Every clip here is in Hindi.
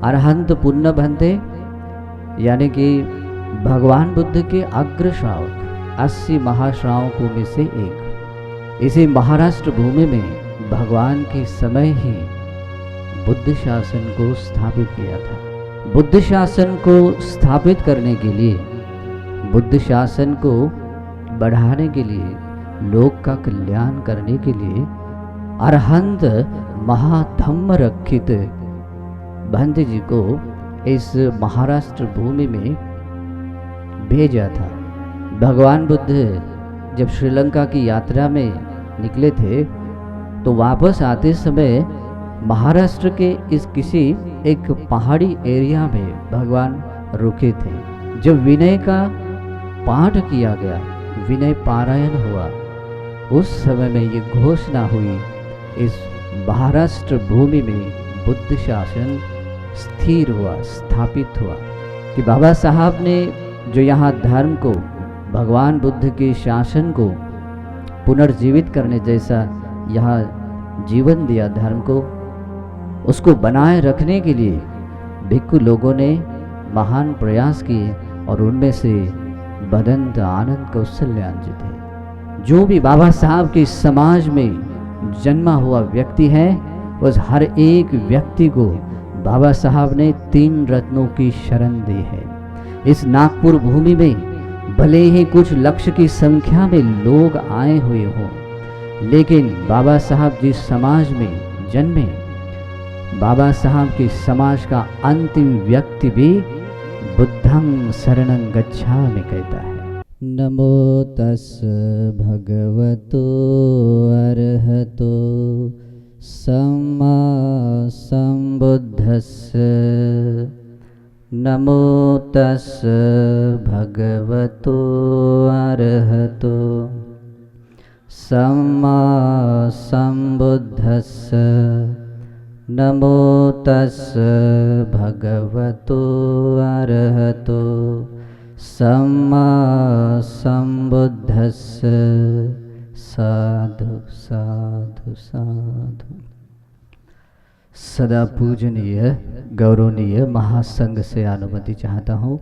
अरहंत पुण्य बंधे यानी कि भगवान बुद्ध के अग्र श्रावक 80 महाश्रावकों में से एक। इसी महाराष्ट्र भूमि में भगवान के समय ही बुद्ध शासन को स्थापित किया था। बुद्ध शासन को स्थापित करने के लिए, बुद्ध शासन को बढ़ाने के लिए, लोक का कल्याण करने के लिए अरहंत महाधम्म रक्षित भंत जी को इस महाराष्ट्र भूमि में भेजा था। भगवान बुद्ध जब श्रीलंका की यात्रा में निकले थे तो वापस आते समय महाराष्ट्र के इस किसी एक पहाड़ी एरिया में भगवान रुके थे। जब विनय का पाठ किया गया, विनय पारायण हुआ, उस समय में ये घोषणा हुई, इस महाराष्ट्र भूमि में बुद्ध शासन स्थिर हुआ, स्थापित हुआ। कि बाबा साहब ने जो यहाँ धर्म को, भगवान बुद्ध के शासन को पुनर्जीवित करने जैसा यहाँ जीवन दिया धर्म को, उसको बनाए रखने के लिए भिक्खु लोगों ने महान प्रयास किए और उनमें से भदंत आनंद कौशल्यान जी थे। जो भी बाबा साहब के समाज में जन्मा हुआ व्यक्ति है, उस हर एक व्यक्ति को बाबा साहब ने 3 रत्नों की शरण दी है। इस नागपुर भूमि में भले ही कुछ लक्ष्य की संख्या में लोग आए हुए हों, लेकिन बाबा साहब जिस समाज में जन्मे, बाबा साहब के समाज का अंतिम व्यक्ति भी बुद्धं शरणं गच्छामि कहता है। नमो तस् भगवतो अरहतो सम्मा सम्बुद्धस्स। नमो तस् भगवतो अरहतो सम्मा सम्बुद्धस्स। नमो तस् भगवतो अरहतो सम्मा सम्बुद्धस्स। साधु साधु साधु। सदा पूजनीय गौरवनीय महासंघ से अनुमति चाहता हूँ।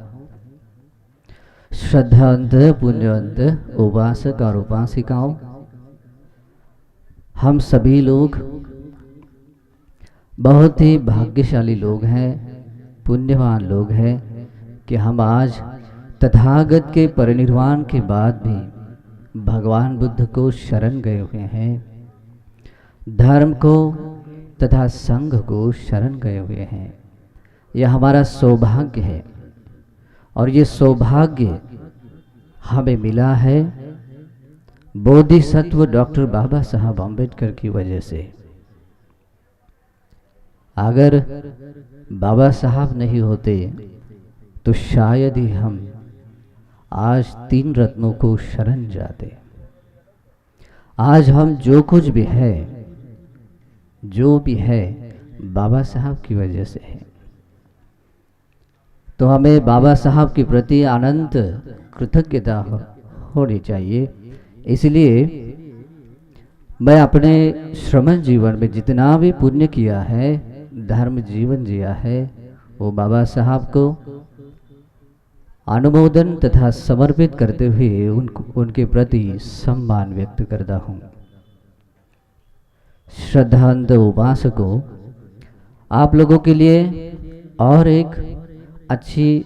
श्रद्धावंत पुण्यवंत उपासक और उपासिकाओं, हम सभी लोग बहुत ही भाग्यशाली लोग हैं, पुण्यवान लोग हैं कि हम आज तथागत के परिनिर्वाण के बाद भी भगवान बुद्ध को शरण गए हुए हैं, धर्म को तथा संघ को शरण गए हुए हैं। यह हमारा सौभाग्य है और ये सौभाग्य हमें मिला है बोधिसत्व डॉक्टर बाबा साहब अम्बेडकर की वजह से। अगर बाबा साहब नहीं होते तो शायद ही हम आज 3 रत्नों को शरण जाते। आज हम जो कुछ भी है, जो भी है, बाबा साहब की वजह से है। तो हमें बाबा साहब के प्रति अनंत कृतज्ञता होनी चाहिए। इसलिए मैं अपने श्रमण जीवन में जितना भी पुण्य किया है, धर्म जीवन जिया है, वो बाबा साहब को अनुमोदन तथा समर्पित करते हुए उनके प्रति सम्मान व्यक्त करता हूँ। श्रद्धावंत उपासकों, आप लोगों के लिए और एक अच्छी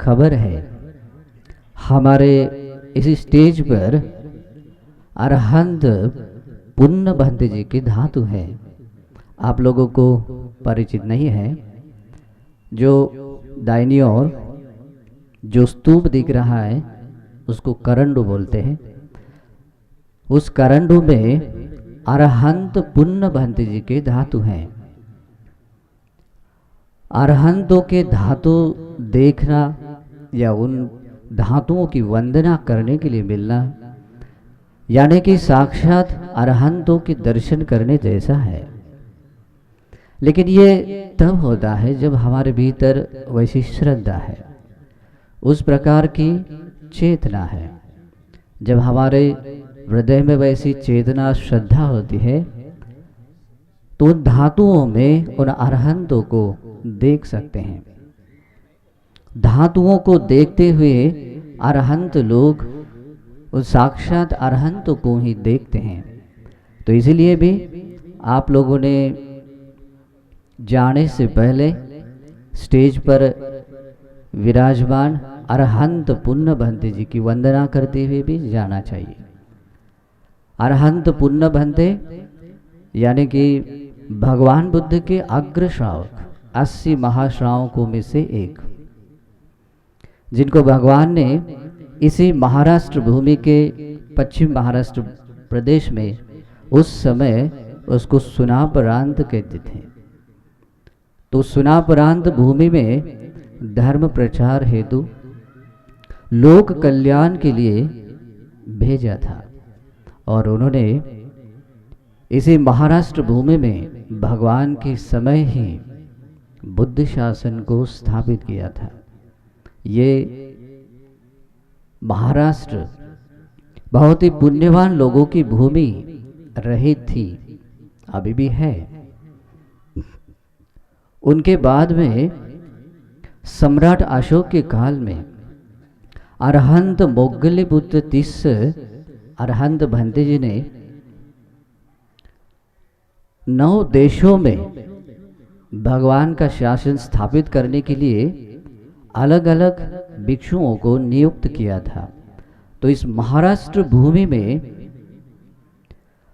खबर है। हमारे इस स्टेज पर अरहंत पुण्य बंत जी की धातु है। आप लोगों को परिचित नहीं है। जो दाहिनी ओर जो स्तूप दिख रहा है उसको करंडू बोलते हैं। उस करंडू में अरहंत पुण्य बंत जी के धातु हैं। अरहंतों के धातु देखना या उन धातुओं की वंदना करने के लिए मिलना, यानी कि साक्षात अरहंतों के दर्शन करने जैसा है। लेकिन ये तब होता है जब हमारे भीतर वैसी श्रद्धा है, उस प्रकार की चेतना है। जब हमारे हृदय में वैसी चेतना श्रद्धा होती है तो उन धातुओं में उन अरहंतों को देख सकते हैं। धातुओं को देखते हुए अरहंत लोग उस साक्षात अरहंत को ही देखते हैं। तो इसीलिए भी आप लोगों ने जाने से पहले स्टेज पर विराजमान अरहंत पुण्य भंते जी की वंदना करते हुए भी जाना चाहिए। अरहंत पुण्य भंते यानी कि भगवान बुद्ध के अग्र श्रावक 80 महाश्रावकों में से एक, जिनको भगवान ने इसी महाराष्ट्र भूमि के पश्चिम महाराष्ट्र प्रदेश में उस समय उसको सुनापरांत कहते थे। तो सुनापरांत भूमि में धर्म प्रचार हेतु लोक कल्याण के लिए भेजा था और उन्होंने इसी महाराष्ट्र भूमि में भगवान के समय ही बुद्ध शासन को स्थापित किया था। ये महाराष्ट्र बहुत ही पुण्यवान लोगों की भूमि रही थी, अभी भी है। उनके बाद में सम्राट अशोक के काल में अरहंत मोगलीपुत्र तीसरे अरहंत भंते जी ने 9 देशों में भगवान का शासन स्थापित करने के लिए अलग अलग भिक्षुओं को नियुक्त किया था। तो इस महाराष्ट्र भूमि में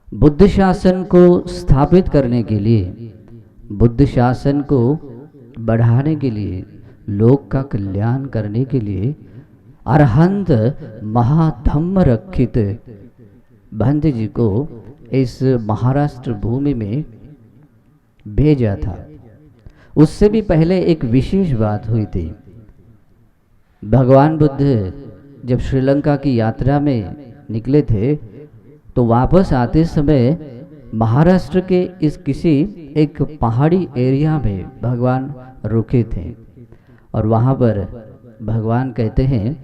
बुद्ध शासन को स्थापित करने के लिए, बुद्ध शासन को बढ़ाने के लिए, लोक का कल्याण करने के लिए अरहंत महाधम्म रक्षित भंत जी को इस महाराष्ट्र भूमि में भेजा था। उससे भी पहले एक विशेष बात हुई थी। भगवान बुद्ध जब श्रीलंका की यात्रा में निकले थे तो वापस आते समय महाराष्ट्र के इस किसी एक पहाड़ी एरिया में भगवान रुके थे और वहाँ पर भगवान कहते हैं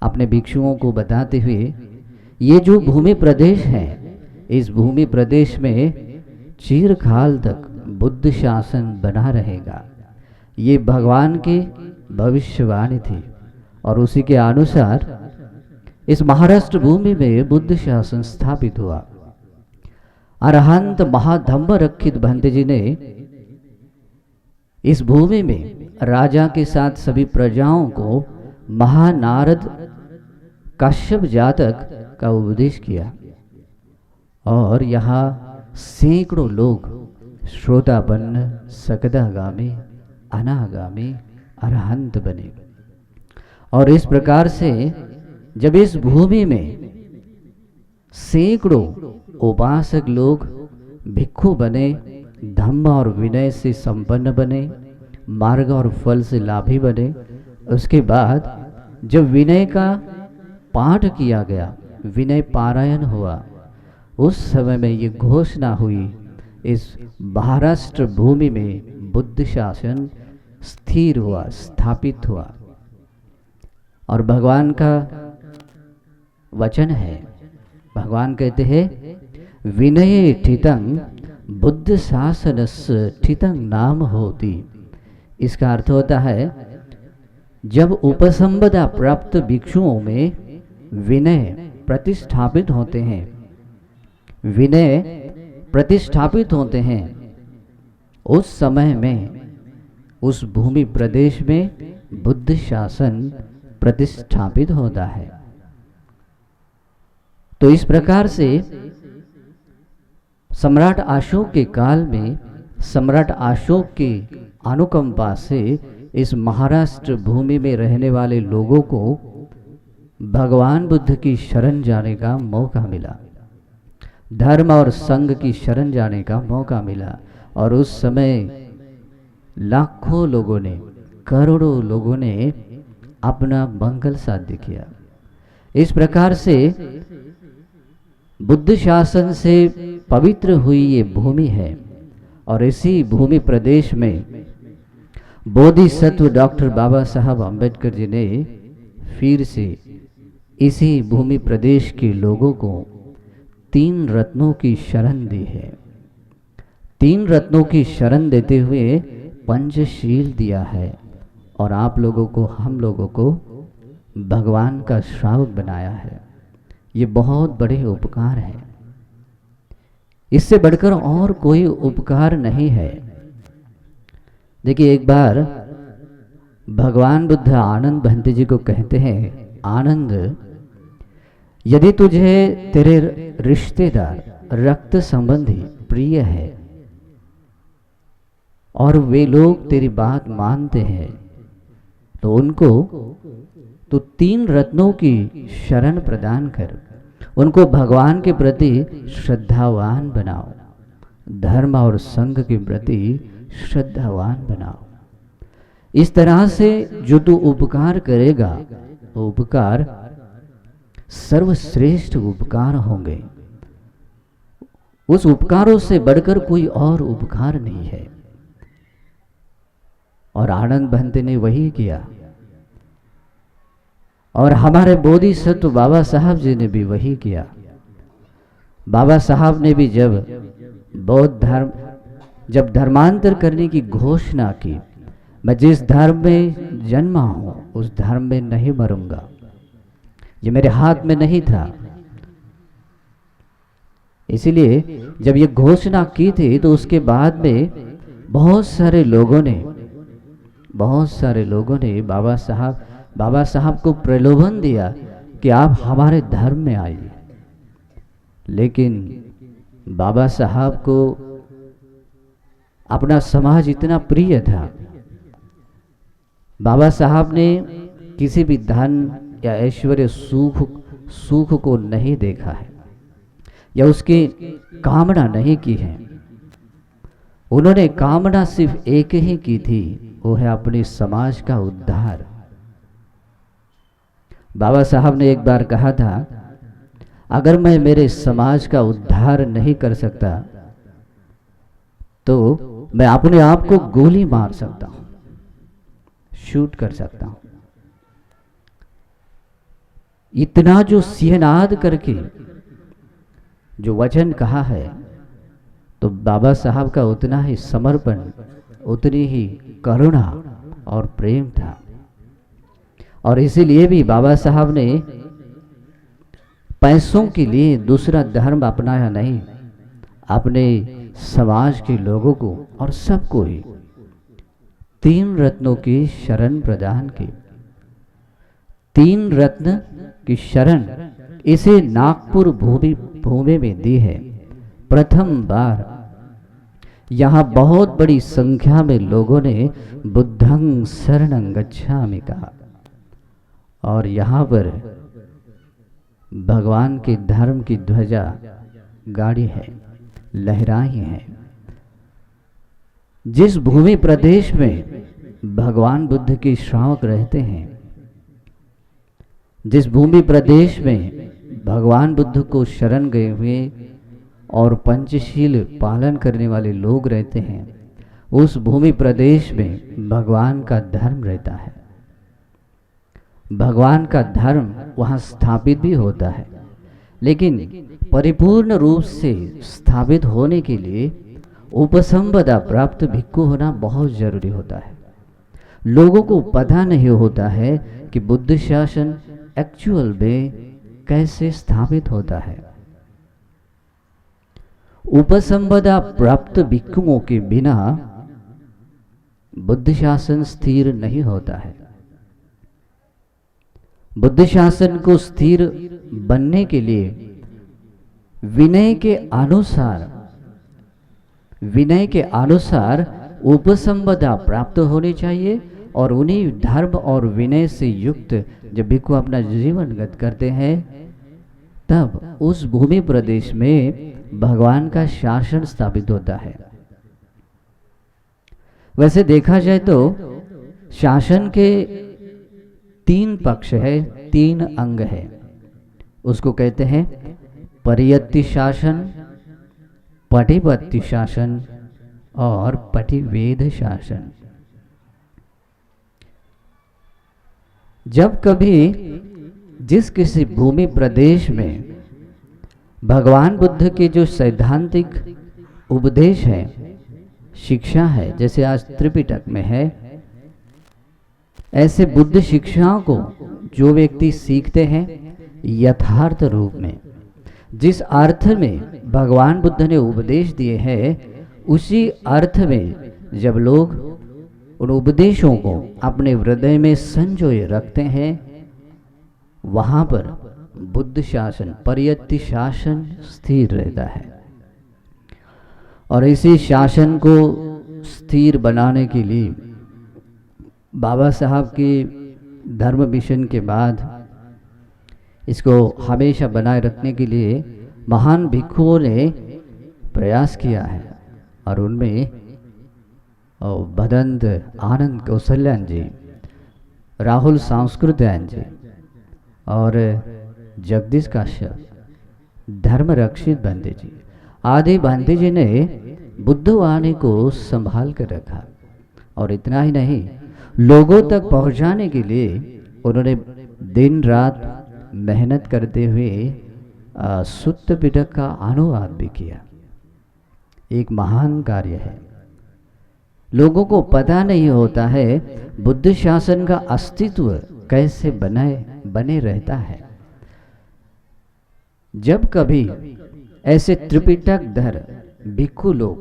अपने भिक्षुओं को बताते हुए, ये जो भूमि प्रदेश है, इस भूमि प्रदेश में चिरकाल तक बुद्ध शासन बना रहेगा। ये भगवान की भविष्यवाणी थी और उसी के अनुसार इस महाराष्ट्र भूमि में बुद्ध शासन स्थापित हुआ। अरहंत महाधम्म रक्षित भंते जी ने इस भूमि में राजा के साथ सभी प्रजाओं को महानारद कश्यप जातक का उपदेश किया और यहाँ सैकड़ों लोग श्रोतापन्न, सकदागामी, अनागामी, अरहंत बने। और इस प्रकार से जब इस भूमि में सैकड़ों उपासक लोग भिक्षु बने, धम्म और विनय से संपन्न बने, मार्ग और फल से लाभी बने, उसके बाद जब विनय का पाठ किया गया, विनय पारायण हुआ, उस समय में ये घोषणा हुई, इस महाराष्ट्र भूमि में बुद्ध शासन स्थिर हुआ, स्थापित हुआ। और भगवान का वचन है, भगवान कहते हैं विनये ठितं बुद्ध शासनस्य ठितं नाम होती। इसका अर्थ होता है जब उपसंपदा प्राप्त भिक्षुओं में विनय प्रतिष्ठापित होते हैं, विनय प्रतिष्ठापित होते हैं, उस समय में उस भूमि प्रदेश में बुद्ध शासन प्रतिष्ठापित होता है। तो इस प्रकार से सम्राट अशोक के काल में सम्राट अशोक की अनुकंपा से इस महाराष्ट्र भूमि में रहने वाले लोगों को भगवान बुद्ध की शरण जाने का मौका मिला, धर्म और संघ की शरण जाने का मौका मिला। और उस समय लाखों लोगों ने, करोड़ों लोगों ने अपना मंगल साध्य किया। इस प्रकार से बुद्ध शासन से पवित्र हुई ये भूमि है और इसी भूमि प्रदेश में बोधिसत्व डॉक्टर बाबा साहब अम्बेडकर जी ने फिर से इसी भूमि प्रदेश के लोगों को 3 रत्नों की शरण दी है। तीन रत्नों की शरण देते हुए पंचशील दिया है और आप लोगों को, हम लोगों को भगवान का श्रावक बनाया है। ये बहुत बड़े उपकार है, इससे बढ़कर और कोई उपकार नहीं है। देखिए, एक बार भगवान बुद्ध आनंद भंते जी को कहते हैं, आनंद, यदि तुझे तेरे रिश्तेदार, रक्त संबंधी प्रिय है और वे लोग तेरी बात मानते हैं, तो उनको तो तीन रत्नों की शरण प्रदान कर, उनको भगवान के प्रति श्रद्धावान बनाओ, धर्म और संघ के प्रति श्रद्धावान बनाओ। इस तरह से जो तू उपकार करेगा, वो उपकार सर्वश्रेष्ठ उपकार होंगे। उस उपकारों से बढ़कर कोई और उपकार नहीं है। और आनंद भंते ने वही किया, और हमारे बोधिसत्व बाबा साहब जी ने भी वही किया। बाबा साहब ने भी जब धर्मांतर करने की घोषणा की, मैं जिस धर्म में जन्मा हूं उस धर्म में नहीं मरूंगा, ये मेरे हाथ में नहीं था। इसीलिए जब ये घोषणा की थी तो उसके बाद में बहुत सारे लोगों ने बाबा साहब को प्रलोभन दिया कि आप हमारे धर्म में आइए। लेकिन बाबा साहब को अपना समाज इतना प्रिय था, बाबा साहब ने किसी भी धन या ऐश्वर्य सुख को नहीं देखा है या उसकी कामना नहीं की है। उन्होंने कामना सिर्फ एक ही की थी, वो है अपने समाज का उद्धार। बाबा साहब ने एक बार कहा था, अगर मैं मेरे समाज का उद्धार नहीं कर सकता तो मैं अपने आप को गोली मार सकता हूं, शूट कर सकता हूं। इतना जो सिहनाद करके जो वचन कहा है, तो बाबा साहब का उतना ही समर्पण, उतनी ही करुणा और प्रेम था। और इसीलिए भी बाबा साहब ने पैसों के लिए दूसरा धर्म अपनाया नहीं, अपने समाज के लोगों को और सबको ही तीन रत्नों की शरण प्रदान की। तीन रत्न की शरण इसे नागपुर भूमि में दी है। प्रथम बार यहाँ बहुत बड़ी संख्या में लोगों ने बुद्धं शरणं गच्छामि कहा, और यहाँ पर भगवान के धर्म की ध्वजा गाड़ी है, लहराई है। जिस भूमि प्रदेश में भगवान बुद्ध के श्रावक रहते हैं, जिस भूमि प्रदेश में भगवान बुद्ध को शरण गए हुए और पंचशील पालन करने वाले लोग रहते हैं, उस भूमि प्रदेश में भगवान का धर्म रहता है। भगवान का धर्म वहाँ स्थापित भी होता है, लेकिन परिपूर्ण रूप से स्थापित होने के लिए उपसंपदा प्राप्त भिक्खु होना बहुत जरूरी होता है। लोगों को पता नहीं होता है कि बुद्ध शासन एक्चुअल में कैसे स्थापित होता है। उपसंपदा प्राप्त भिक्खुओं के बिना बुद्ध शासन स्थिर नहीं होता है। बुद्ध शासन को स्थिर बनने के लिए विनय के अनुसार उपसंपदा प्राप्त होनी चाहिए, और उन्हीं धर्म और विनय से युक्त जब भिक्खु अपना जीवन गत करते हैं, तब उस भूमि प्रदेश में भगवान का शासन स्थापित होता है। वैसे देखा जाए तो शासन के तीन पक्ष है, तीन अंग है। उसको कहते हैं परियत्ति शासन, पटिपत्ति शासन और पटिवेद शासन। जब कभी जिस किसी भूमि प्रदेश में भगवान बुद्ध के जो सैद्धांतिक उपदेश है शिक्षा है, जैसे आज त्रिपिटक में है, ऐसे बुद्ध शिक्षाओं को जो व्यक्ति सीखते हैं यथार्थ रूप में, जिस अर्थ में भगवान बुद्ध ने उपदेश दिए हैं, उसी अर्थ में जब लोग उन उपदेशों को अपने हृदय में संजोए रखते हैं, वहां पर बुद्ध शासन, परियत्ति शासन स्थिर रहता है। और इसी शासन को स्थिर बनाने के लिए बाबा साहब के धर्म मिशन के बाद इसको हमेशा बनाए रखने के लिए महान भिक्षुओं ने प्रयास किया है। और उनमें भदंत आनंद कौशल्यान जी, राहुल सांस्कृत्यायन जी और जगदीश काश्यप, धर्म रक्षित बंदे जी आदि बंदे जी ने बुद्ध वाणी को संभाल कर रखा। और इतना ही नहीं, लोगों तक पहुंचाने के लिए उन्होंने दिन रात मेहनत करते हुए सुत्त पिटक का अनुवाद भी किया। एक महान कार्य है। लोगों को पता नहीं होता है बुद्ध शासन का अस्तित्व कैसे बने रहता है। जब कभी ऐसे त्रिपिटकधर भिक्षु लोग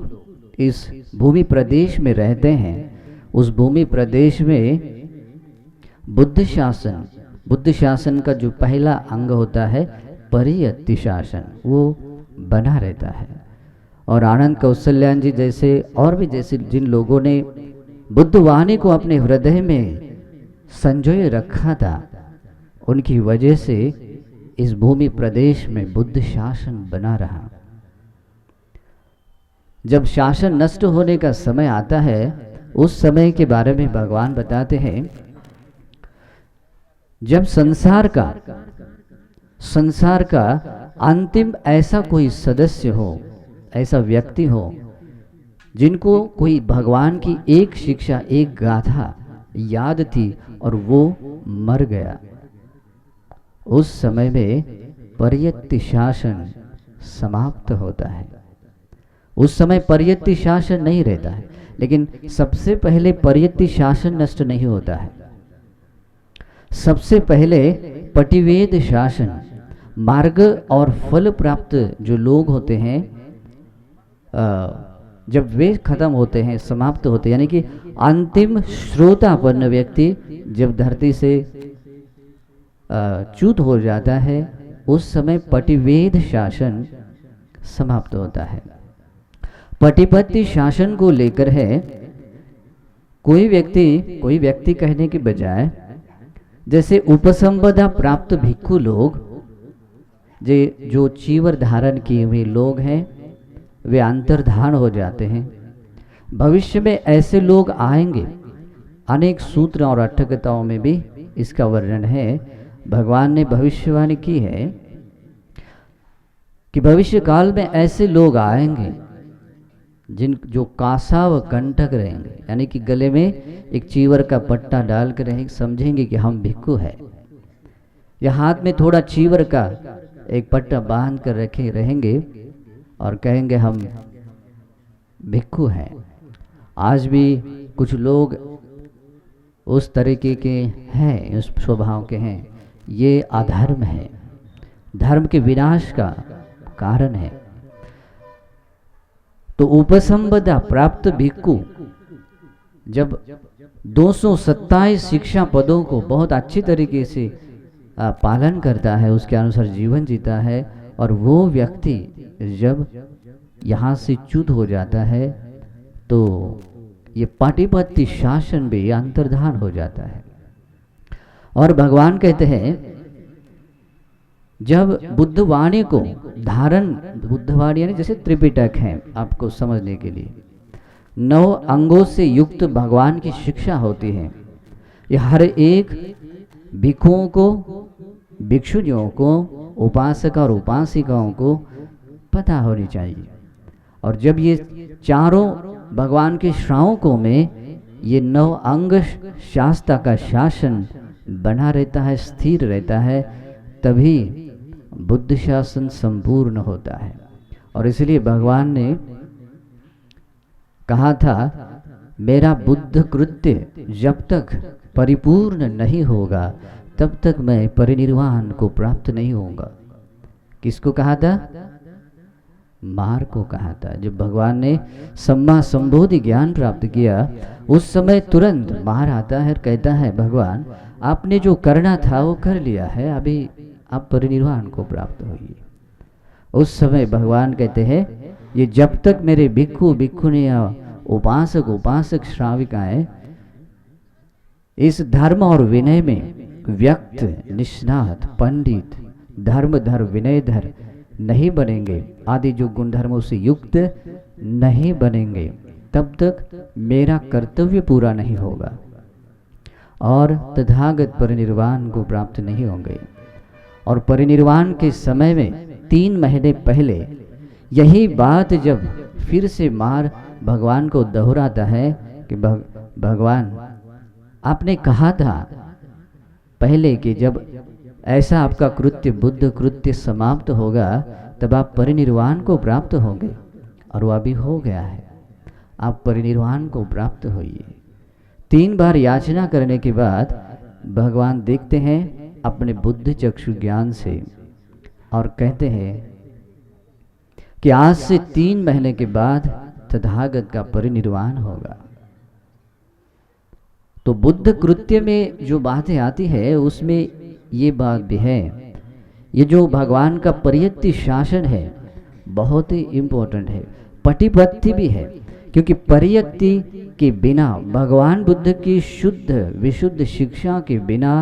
इस भूमि प्रदेश में रहते हैं, उस भूमि प्रदेश में बुद्ध शासन का जो पहला अंग होता है परियत्ति शासन, वो बना रहता है। और आनंद कौशल्यान जी जैसे और भी जैसे जिन लोगों ने बुद्ध वाणी को अपने हृदय में संजोए रखा था, उनकी वजह से इस भूमि प्रदेश में बुद्ध शासन बना रहा। जब शासन नष्ट होने का समय आता है, उस समय के बारे में भगवान बताते हैं, जब संसार का अंतिम ऐसा कोई सदस्य हो, ऐसा व्यक्ति हो जिनको कोई भगवान की एक शिक्षा, एक गाथा याद थी और वो मर गया, उस समय में परियत्ति शासन समाप्त होता है। उस समय परियत्ति शासन नहीं रहता है, लेकिन सबसे पहले परियत्ति शासन नष्ट नहीं होता है। सबसे पहले पटिवेद शासन, मार्ग और फल प्राप्त जो लोग होते हैं, जब वे खत्म होते हैं, समाप्त होते हैं, यानी कि अंतिम श्रोतापन्न व्यक्ति जब धरती से च्युत हो जाता है, उस समय पटिवेद शासन समाप्त होता है। पटिपत्ति शासन को लेकर है, कोई व्यक्ति कहने के बजाय जैसे उपसंपदा प्राप्त भिक्षु लोग, जो चीवर धारण किए हुए लोग हैं, वे अंतर्धान हो जाते हैं। भविष्य में ऐसे लोग आएंगे। अनेक सूत्र और अट्ठकथाओं में भी इसका वर्णन है। भगवान ने भविष्यवाणी की है कि भविष्य काल में ऐसे लोग आएंगे जो कासाव कंटक रहेंगे, यानी कि गले में एक चीवर का पट्टा डाल कर रहेंगे, समझेंगे कि हम भिक्षु है, या हाथ में थोड़ा चीवर का एक पट्टा बांध कर रखे रहेंगे और कहेंगे हम भिक्षु हैं। आज भी कुछ लोग उस तरीके के हैं, उस स्वभाव के हैं। ये अधर्म है, धर्म के विनाश का कारण है। तो उपसंपदा प्राप्त भिक्षु जब 227 शिक्षा पदों को बहुत अच्छी तरीके से पालन करता है, उसके अनुसार जीवन जीता है, और वो व्यक्ति जब यहाँ से च्युत हो जाता है, तो ये पाटिपत्ति शासन भी अंतर्धान हो जाता है। और भगवान कहते हैं, जब बुद्ध वाणी को बुद्ध वाणी यानी जैसे त्रिपिटक है, आपको समझने के लिए 9 अंगों से युक्त भगवान की शिक्षा होती है। ये हर एक भिक्षुओं को, भिक्षुनियों को, उपासक और उपासिकाओं को पता होनी चाहिए। और जब ये चारों भगवान के श्रावकों में ये 9 अंग शास्त्र का शासन बना रहता है, स्थिर रहता है, तभी बुद्ध शासन संपूर्ण होता है। और इसलिए भगवान ने कहा था, मेरा बुद्ध कृत्य जब तक परिपूर्ण नहीं होगा तब तक मैं परिनिर्वाण को प्राप्त नहीं होऊंगा। किसको कहा था? मार को कहा था। जब भगवान ने सम्मा संबोधि ज्ञान प्राप्त किया उस समय तुरंत मार आता है और कहता है, भगवान आपने जो करना था वो कर लिया है, अभी आप परिनिर्वाण को प्राप्त होइए। उस समय भगवान कहते हैं, ये जब तक मेरे भिक्खु भिक्खुनियाँ उपासक उपासक श्राविकाएं इस धर्म और विनय में व्यक्त निष्णात पंडित धर्मधर विनयधर नहीं बनेंगे, आदि जो गुण धर्मों से युक्त नहीं बनेंगे, तब तक मेरा कर्तव्य पूरा नहीं होगा और तथागत परिनिर्वाण को प्राप्त नहीं होंगे। और परिनिर्वाण के समय में 3 महीने पहले यही बात जब फिर से मार भगवान को दोहराता है कि भगवान आपने कहा था पहले कि जब ऐसा आपका कृत्य बुद्ध कृत्य समाप्त होगा तब आप परिनिर्वाण को प्राप्त होंगे, और वह अभी हो गया है, आप परिनिर्वाण को प्राप्त होइए। 3 बार याचना करने के बाद भगवान देखते हैं अपने बुद्ध चक्षु ज्ञान से और कहते हैं कि आज से 3 महीने के बाद तथागत का परिनिर्वाण होगा। तो बुद्ध कृत्य में जो बातें आती है उसमें ये बात भी है, ये जो भगवान का परियत्ति शासन है बहुत ही इम्पोर्टेंट है, पटिपत्ति भी है, क्योंकि परियत्ति के बिना भगवान बुद्ध की शुद्ध विशुद्ध शिक्षा के बिना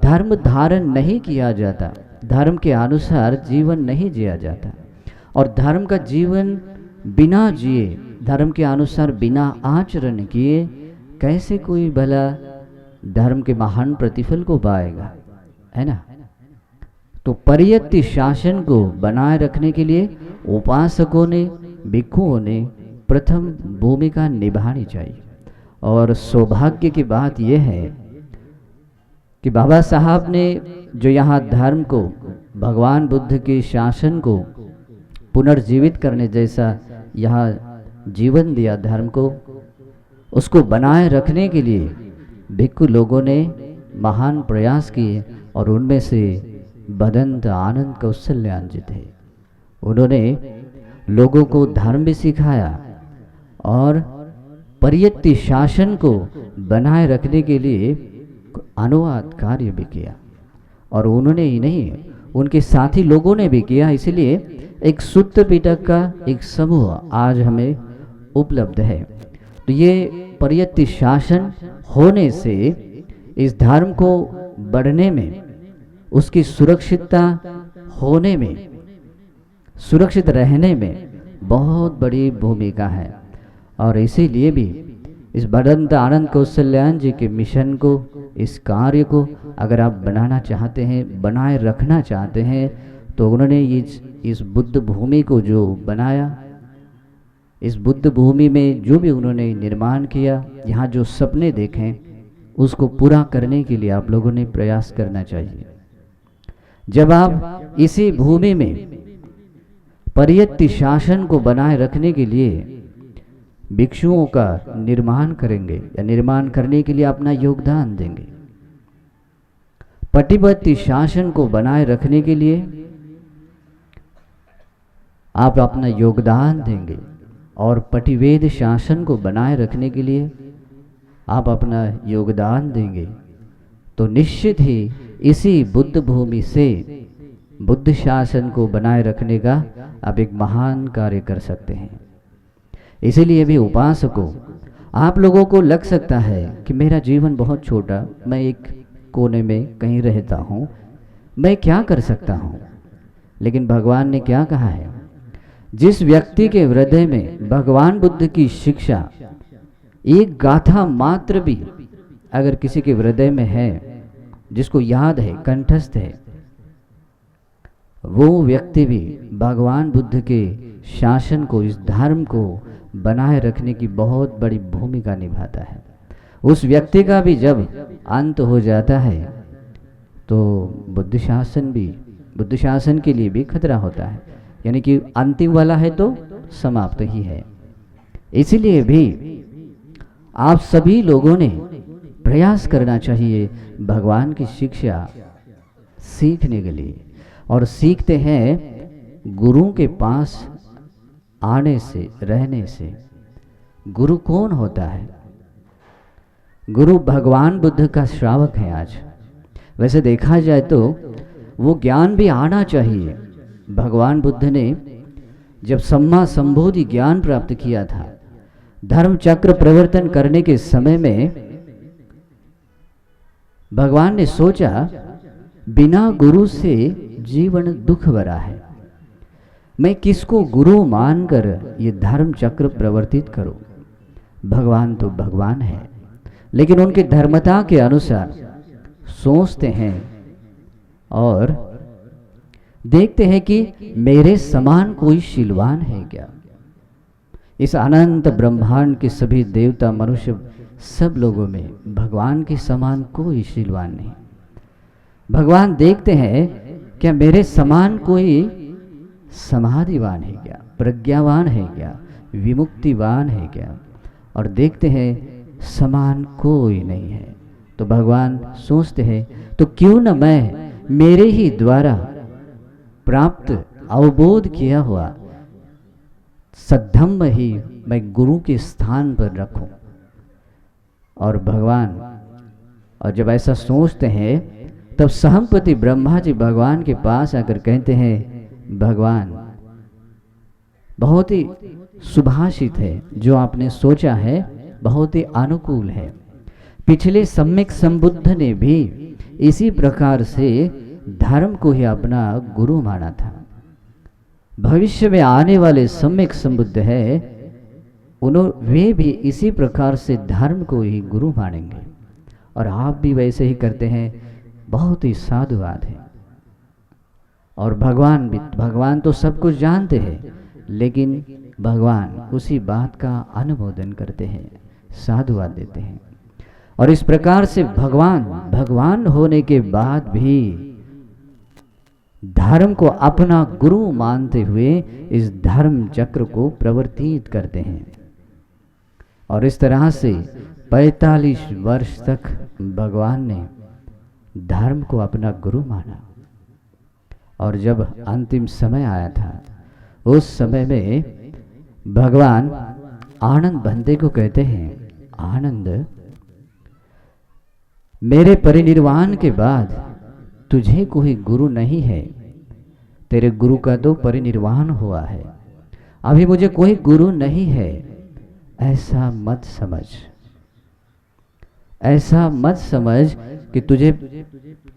धर्म धारण नहीं किया जाता, धर्म के अनुसार जीवन नहीं जिया जाता। और धर्म का जीवन बिना जिए, धर्म के अनुसार बिना आचरण किए कैसे कोई भला धर्म के महान प्रतिफल को पाएगा, है ना। तो परियत्ति शासन को बनाए रखने के लिए उपासकों ने भिक्षुओं ने प्रथम भूमिका निभानी चाहिए। और सौभाग्य की बात यह है कि बाबा साहब ने जो यहाँ धर्म को भगवान बुद्ध के शासन को पुनर्जीवित करने जैसा यहाँ जीवन दिया, धर्म को उसको बनाए रखने के लिए भिक्षु लोगों ने महान प्रयास किए, और उनमें से भदंत आनंद कौशल्यान जी थे। उन्होंने लोगों को धर्म भी सिखाया और परियत्ति शासन को बनाए रखने के लिए अनुवाद कार्य भी किया, और उन्होंने ही नहीं उनके साथी लोगों ने भी किया। इसलिए एक सूत्र पिटक का एक समूह आज हमें उपलब्ध है। तो ये परियत्ति शासन होने से इस धर्म को बढ़ने में, उसकी सुरक्षितता होने में, सुरक्षित रहने में बहुत बड़ी भूमिका है। और इसीलिए भी इस भदंत आनंद कौशल्यान जी के मिशन को, इस कार्य को अगर आप बनाना चाहते हैं, बनाए रखना चाहते हैं, तो उन्होंने इस बुद्ध भूमि को जो बनाया, इस बुद्ध भूमि में जो भी उन्होंने निर्माण किया, यहाँ जो सपने देखें उसको पूरा करने के लिए आप लोगों ने प्रयास करना चाहिए। जब आप इसी भूमि में परियत्ति शासन को बनाए रखने के लिए भिक्षुओं का निर्माण करेंगे या निर्माण करने के लिए अपना योगदान देंगे, पटिपत्ति शासन को बनाए रखने के लिए आप अपना योगदान देंगे, और पटिवेद शासन को बनाए रखने के लिए आप अपना योगदान देंगे, तो निश्चित ही इसी बुद्ध भूमि से बुद्ध शासन को बनाए रखने का आप एक महान कार्य कर सकते हैं। इसीलिए भी उपासकों, आप लोगों को लग सकता है कि मेरा जीवन बहुत छोटा, मैं एक कोने में कहीं रहता हूँ, मैं क्या कर सकता हूँ। लेकिन भगवान ने क्या कहा है, जिस व्यक्ति के हृदय में भगवान बुद्ध की शिक्षा एक गाथा मात्र भी अगर किसी के हृदय में है, जिसको याद है, कंठस्थ है, वो व्यक्ति भी भगवान बुद्ध के शासन को, इस धर्म को बनाए रखने की बहुत बड़ी भूमिका निभाता है। उस व्यक्ति का भी जब अंत हो जाता है तो बुद्ध शासन के लिए भी खतरा होता है, यानी कि अंतिम वाला है तो समाप्त ही है। इसीलिए भी आप सभी लोगों ने प्रयास करना चाहिए भगवान की शिक्षा सीखने के लिए। और सीखते हैं गुरु के पास आने से, रहने से। गुरु कौन होता है? गुरु भगवान बुद्ध का श्रावक है आज। वैसे देखा जाए तो वो ज्ञान भी आना चाहिए। भगवान बुद्ध ने जब सम्मा संबोधि ज्ञान प्राप्त किया था, धर्म चक्र प्रवर्तन करने के समय में भगवान ने सोचा बिना गुरु से जीवन दुख भरा है, मैं किसको गुरु मानकर ये धर्म चक्र प्रवर्तित करूं। भगवान तो भगवान है, लेकिन उनकी धर्मता के अनुसार सोचते हैं और देखते हैं कि मेरे समान कोई शीलवान है क्या। इस अनंत ब्रह्मांड के सभी देवता, मनुष्य, सब लोगों में भगवान के समान कोई शीलवान नहीं। भगवान देखते हैं क्या मेरे समान कोई समाधिवान है क्या, प्रज्ञावान है क्या, विमुक्तिवान है क्या। और देखते हैं समान कोई नहीं है। तो भगवान सोचते हैं तो क्यों न मैं मेरे ही द्वारा प्राप्त अवबोध किया हुआ सद्धम्म ही मैं गुरु के स्थान पर रखूं। और भगवान, और जब ऐसा सोचते हैं तब सहमपति ब्रह्मा जी भगवान के पास आकर कहते हैं, भगवान बहुत ही सुभाषित है, जो आपने सोचा है बहुत ही अनुकूल है। पिछले सम्यक संबुद्ध ने भी इसी प्रकार से धर्म को ही अपना गुरु माना था। भविष्य में आने वाले सम्यक संबुद्ध है, वे भी इसी प्रकार से धर्म को ही गुरु मानेंगे। और आप भी वैसे ही करते हैं, बहुत ही साधुवाद है। और भगवान तो सब कुछ जानते हैं, लेकिन भगवान उसी बात का अनुमोदन करते हैं, साधुवाद देते हैं। और इस प्रकार से भगवान होने के बाद भी धर्म को अपना गुरु मानते हुए इस धर्म चक्र को प्रवर्तित करते हैं। और इस तरह से 45 वर्ष तक भगवान ने धर्म को अपना गुरु माना। और जब अंतिम समय आया था, उस समय में भगवान आनंद बंदे को कहते हैं, आनंद, मेरे परिनिर्वाण के बाद तुझे कोई गुरु नहीं है। तेरे गुरु का तो परिनिर्वाण हुआ है, अभी मुझे कोई गुरु नहीं है। ऐसा मत समझ, ऐसा मत समझ कि तुझे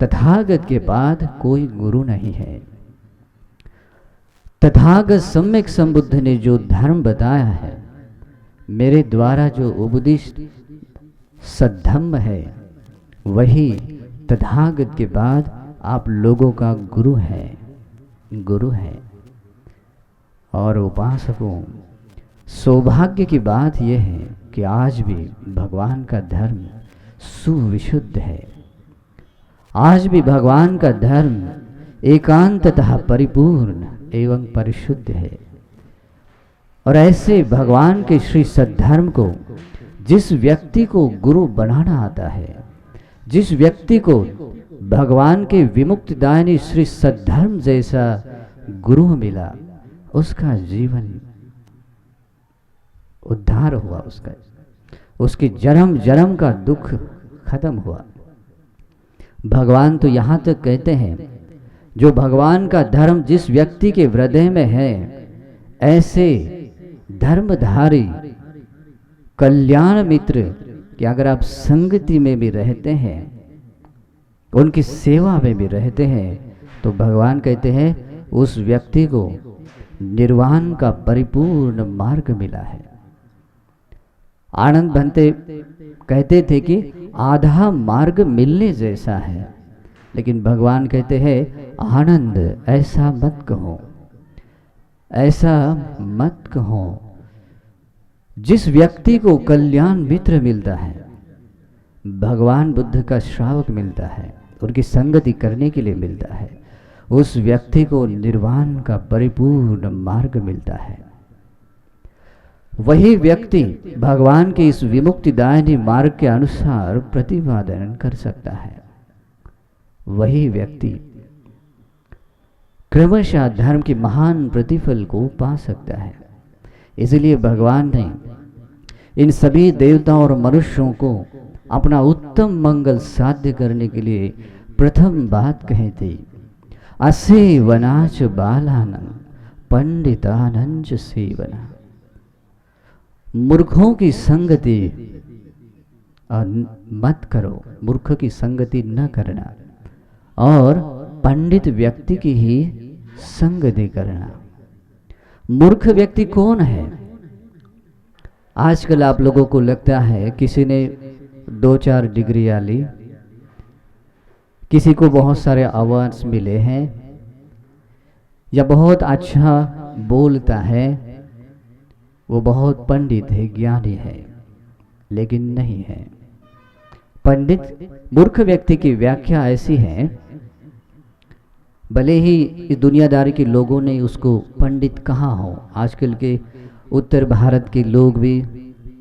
तथागत के बाद कोई गुरु नहीं है। तथागत सम्यक संबुद्ध ने जो धर्म बताया है, मेरे द्वारा जो उपदिष्ट सद्धम्म है, वही तथागत के बाद आप लोगों का गुरु है, गुरु है। और उपासकों, सौभाग्य की बात यह है कि आज भी भगवान का धर्म सुविशुद्ध है। आज भी भगवान का धर्म एकांततः परिपूर्ण एवं परिशुद्ध है। और ऐसे भगवान के श्री सद्धर्म को जिस व्यक्ति को गुरु बनाना आता है, जिस व्यक्ति को भगवान के विमुक्तिदायिनी श्री सद्धर्म जैसा गुरु मिला, उसका जीवन उद्धार हुआ, उसके जन्म जन्म का दुख खत्म हुआ। भगवान तो यहाँ तक कहते हैं, जो भगवान का धर्म जिस व्यक्ति के हृदय में है, ऐसे धर्मधारी कल्याण मित्र कि अगर आप संगति में भी रहते हैं, उनकी सेवा में भी रहते हैं, तो भगवान कहते हैं उस व्यक्ति को निर्वाण का परिपूर्ण मार्ग मिला है। आनंद भंते कहते थे कि आधा मार्ग मिलने जैसा है, लेकिन भगवान कहते हैं आनंद ऐसा मत कहो, ऐसा मत कहो। जिस व्यक्ति को कल्याण मित्र मिलता है, भगवान बुद्ध का श्रावक मिलता है, उनकी संगति करने के लिए मिलता है, उस व्यक्ति को निर्वाण का परिपूर्ण मार्ग मिलता है। वही व्यक्ति भगवान के इस विमुक्तिदायिनी मार्ग के अनुसार प्रतिपादन कर सकता है। वही व्यक्ति क्रमशः धर्म के महान प्रतिफल को पा सकता है। इसलिए भगवान ने इन सभी देवताओं और मनुष्यों को अपना उत्तम मंगल साध्य करने के लिए प्रथम बात कही थी, असेवनाच बालानंद पंडितानंद सेवना। मूर्खों की संगति मत करो, मूर्ख की संगति न करना, और पंडित व्यक्ति की ही संगति करना। मूर्ख व्यक्ति कौन है? आजकल आप लोगों को लगता है किसी ने 2-4 डिग्रियां ली, किसी को बहुत सारे अवार्ड्स मिले हैं, या बहुत अच्छा बोलता है, वो बहुत पंडित है, ज्ञानी है, लेकिन नहीं है। पंडित मूर्ख व्यक्ति की व्याख्या ऐसी है, भले ही इस दुनियादारी के लोगों ने उसको पंडित कहा हो, आजकल के उत्तर भारत के लोग भी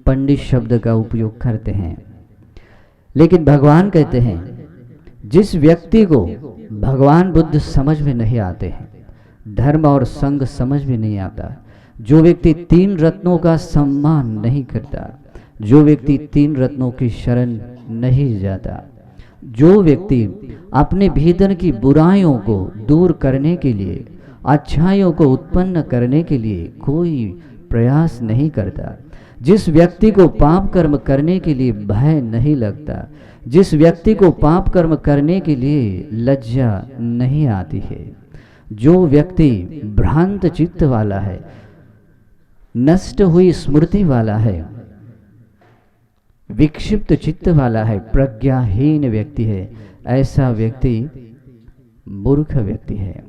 पंडित शब्द का उपयोग करते हैं, लेकिन भगवान कहते हैं जिस व्यक्ति को भगवान बुद्ध समझ में नहीं आते हैं, धर्म और संघ समझ में नहीं आता, जो व्यक्ति 3 रत्नों का सम्मान नहीं करता, जो व्यक्ति 3 रत्नों की शरण नहीं जाता, जो व्यक्ति अपने भीतर की बुराइयों को दूर करने के लिए, अच्छाइयों को उत्पन्न करने के लिए कोई प्रयास नहीं करता, जिस व्यक्ति को पाप कर्म करने के लिए भय नहीं लगता, जिस व्यक्ति को पाप कर्म करने के लिए लज्जा नहीं आती है, जो व्यक्ति भ्रांत चित्त वाला है, नष्ट हुई स्मृति वाला है, विक्षिप्त चित्त वाला है, प्रज्ञाहीन व्यक्ति है, ऐसा व्यक्ति मूर्ख व्यक्ति है।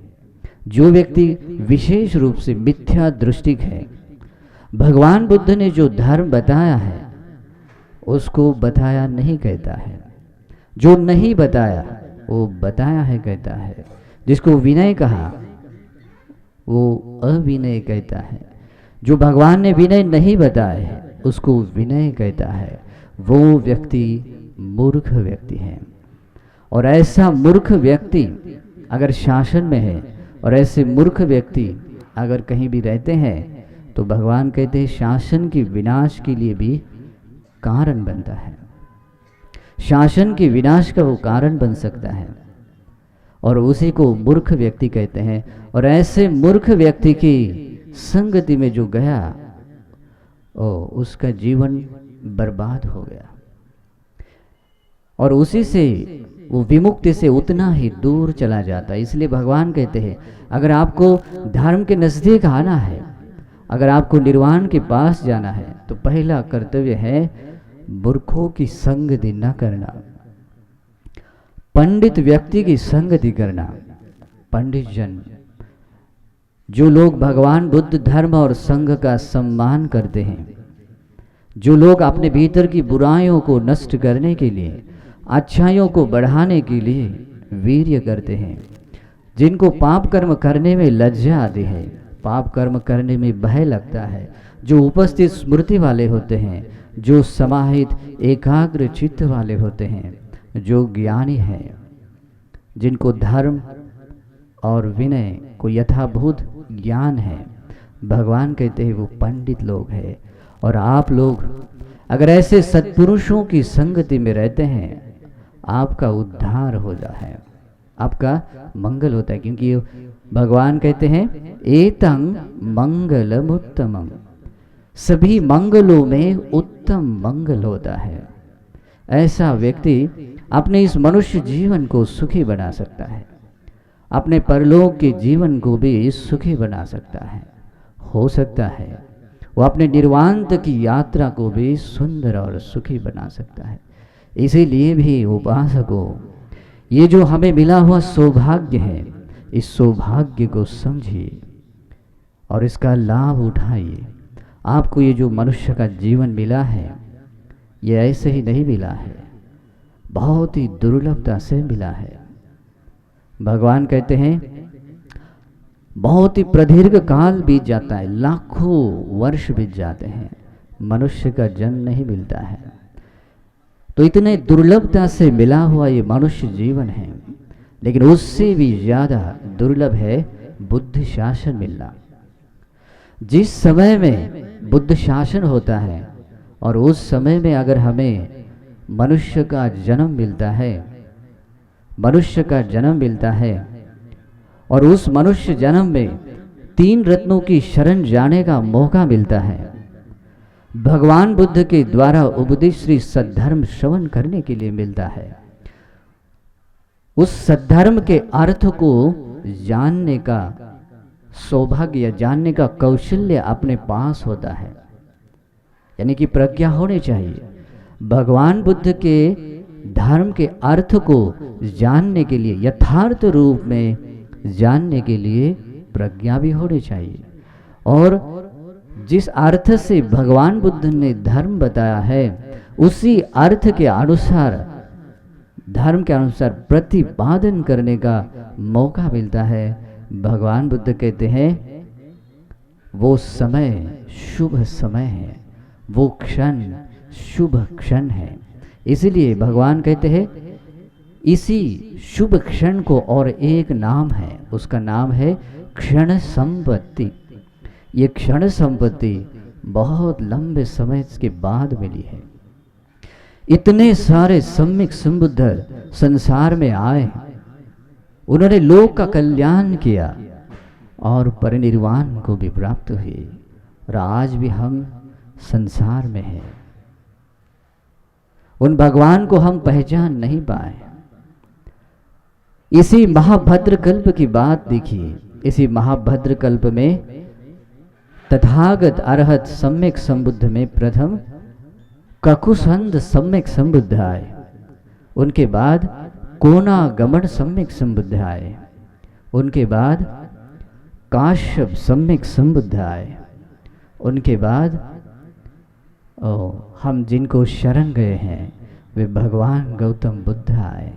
जो व्यक्ति विशेष रूप से मिथ्या दृष्टि है, भगवान बुद्ध ने जो धर्म बताया है उसको बताया नहीं कहता है, जो नहीं बताया वो बताया है कहता है, जिसको विनय कहा वो अविनय कहता है, जो भगवान ने विनय नहीं बताया है उसको विनय कहता है, वो व्यक्ति मूर्ख व्यक्ति है। और ऐसा मूर्ख व्यक्ति अगर शासन में है और ऐसे मूर्ख व्यक्ति अगर कहीं भी रहते हैं तो भगवान कहते हैं शासन के विनाश के लिए भी कारण बनता है, शासन के विनाश का वो कारण बन सकता है, और उसी को मूर्ख व्यक्ति कहते हैं। और ऐसे मूर्ख व्यक्ति की संगति में जो गया उसका जीवन बर्बाद हो गया, और उसी से वो विमुक्ति से उतना ही दूर चला जाता है। इसलिए भगवान कहते हैं अगर आपको धर्म के नज़दीक आना है, अगर आपको निर्वाण के पास जाना है, तो पहला कर्तव्य है मूर्खों की संगति न करना, पंडित व्यक्ति की संगति करना। पंडित जन, जो लोग भगवान बुद्ध धर्म और संघ का सम्मान करते हैं, जो लोग अपने भीतर की बुराइयों को नष्ट करने के लिए, अच्छाइयों को बढ़ाने के लिए वीर्य करते हैं, जिनको पाप कर्म करने में लज्जा आती है, पाप कर्म करने में भय लगता है, जो उपस्थित स्मृति वाले होते हैं, जो समाहित एकाग्र चित्त वाले होते हैं, जो ज्ञानी हैं, जिनको धर्म और विनय को यथाभूत ज्ञान है, भगवान कहते हैं वो पंडित लोग हैं। और आप लोग अगर ऐसे सत्पुरुषों की संगति में रहते हैं, आपका उद्धार हो जाता है, आपका मंगल होता है, क्योंकि भगवान कहते हैं एतं मंगलमुत्तमम्, सभी मंगलों में उत्तम मंगल होता है। ऐसा व्यक्ति अपने इस मनुष्य जीवन को सुखी बना सकता है, अपने परलोक के जीवन को भी सुखी बना सकता है, हो सकता है वो अपने निर्वाण तक की यात्रा को भी सुंदर और सुखी बना सकता है। इसीलिए भी उपासकों, ये जो हमें मिला हुआ सौभाग्य है, इस सौभाग्य को समझिए और इसका लाभ उठाइए। आपको ये जो मनुष्य का जीवन मिला है, ये ऐसे ही नहीं मिला है, बहुत ही दुर्लभता से मिला है। भगवान कहते हैं बहुत ही प्रदीर्घ काल बीत जाता है, लाखों वर्ष बीत जाते हैं, मनुष्य का जन्म नहीं मिलता है। तो इतने दुर्लभता से मिला हुआ ये मनुष्य जीवन है, लेकिन उससे भी ज़्यादा दुर्लभ है बुद्ध शासन मिलना। जिस समय में बुद्ध शासन होता है और उस समय में अगर हमें मनुष्य का जन्म मिलता है, मनुष्य का जन्म मिलता है और उस मनुष्य जन्म में 3 रत्नों की शरण जाने का मौका मिलता है, भगवान बुद्ध के द्वारा उपदेश श्री सद्धर्म श्रवण करने के लिए मिलता है, उस सद्धर्म के अर्थ को जानने का सौभाग्य या जानने का कौशल्य अपने पास होता है, यानी कि प्रज्ञा होनी चाहिए। भगवान बुद्ध के धर्म के अर्थ को जानने के लिए, यथार्थ रूप में जानने के लिए प्रज्ञा भी होनी चाहिए। और जिस अर्थ से भगवान बुद्ध ने धर्म बताया है, उसी अर्थ के अनुसार, धर्म के अनुसार प्रतिपादन करने का मौका मिलता है। भगवान बुद्ध कहते हैं वो समय शुभ समय है, वो क्षण शुभ क्षण है। इसलिए भगवान कहते हैं इसी शुभ क्षण को और एक नाम है, उसका नाम है क्षण संपत्ति। ये क्षण संपत्ति बहुत लंबे समय के बाद मिली है। इतने सारे सम्यक संबुद्ध संसार में आए, उन्होंने लोक का कल्याण किया और परिनिर्वाण को भी प्राप्त हुए, और आज भी हम संसार में हैं। उन भगवान को हम पहचान नहीं पाए। इसी महाभद्र कल्प की बात देखिए, इसी महाभद्र कल्प में तथागत अरहत सम्यक संबुद्ध में प्रथम ककुसंद सम्यक संबुद्ध आए, उनके बाद कोनागमन सम्यक संबुद्ध आए, उनके बाद काश्यप सम्यक संबुद्ध आए, उनके बाद हम जिनको शरण गए हैं वे भगवान गौतम बुद्ध आए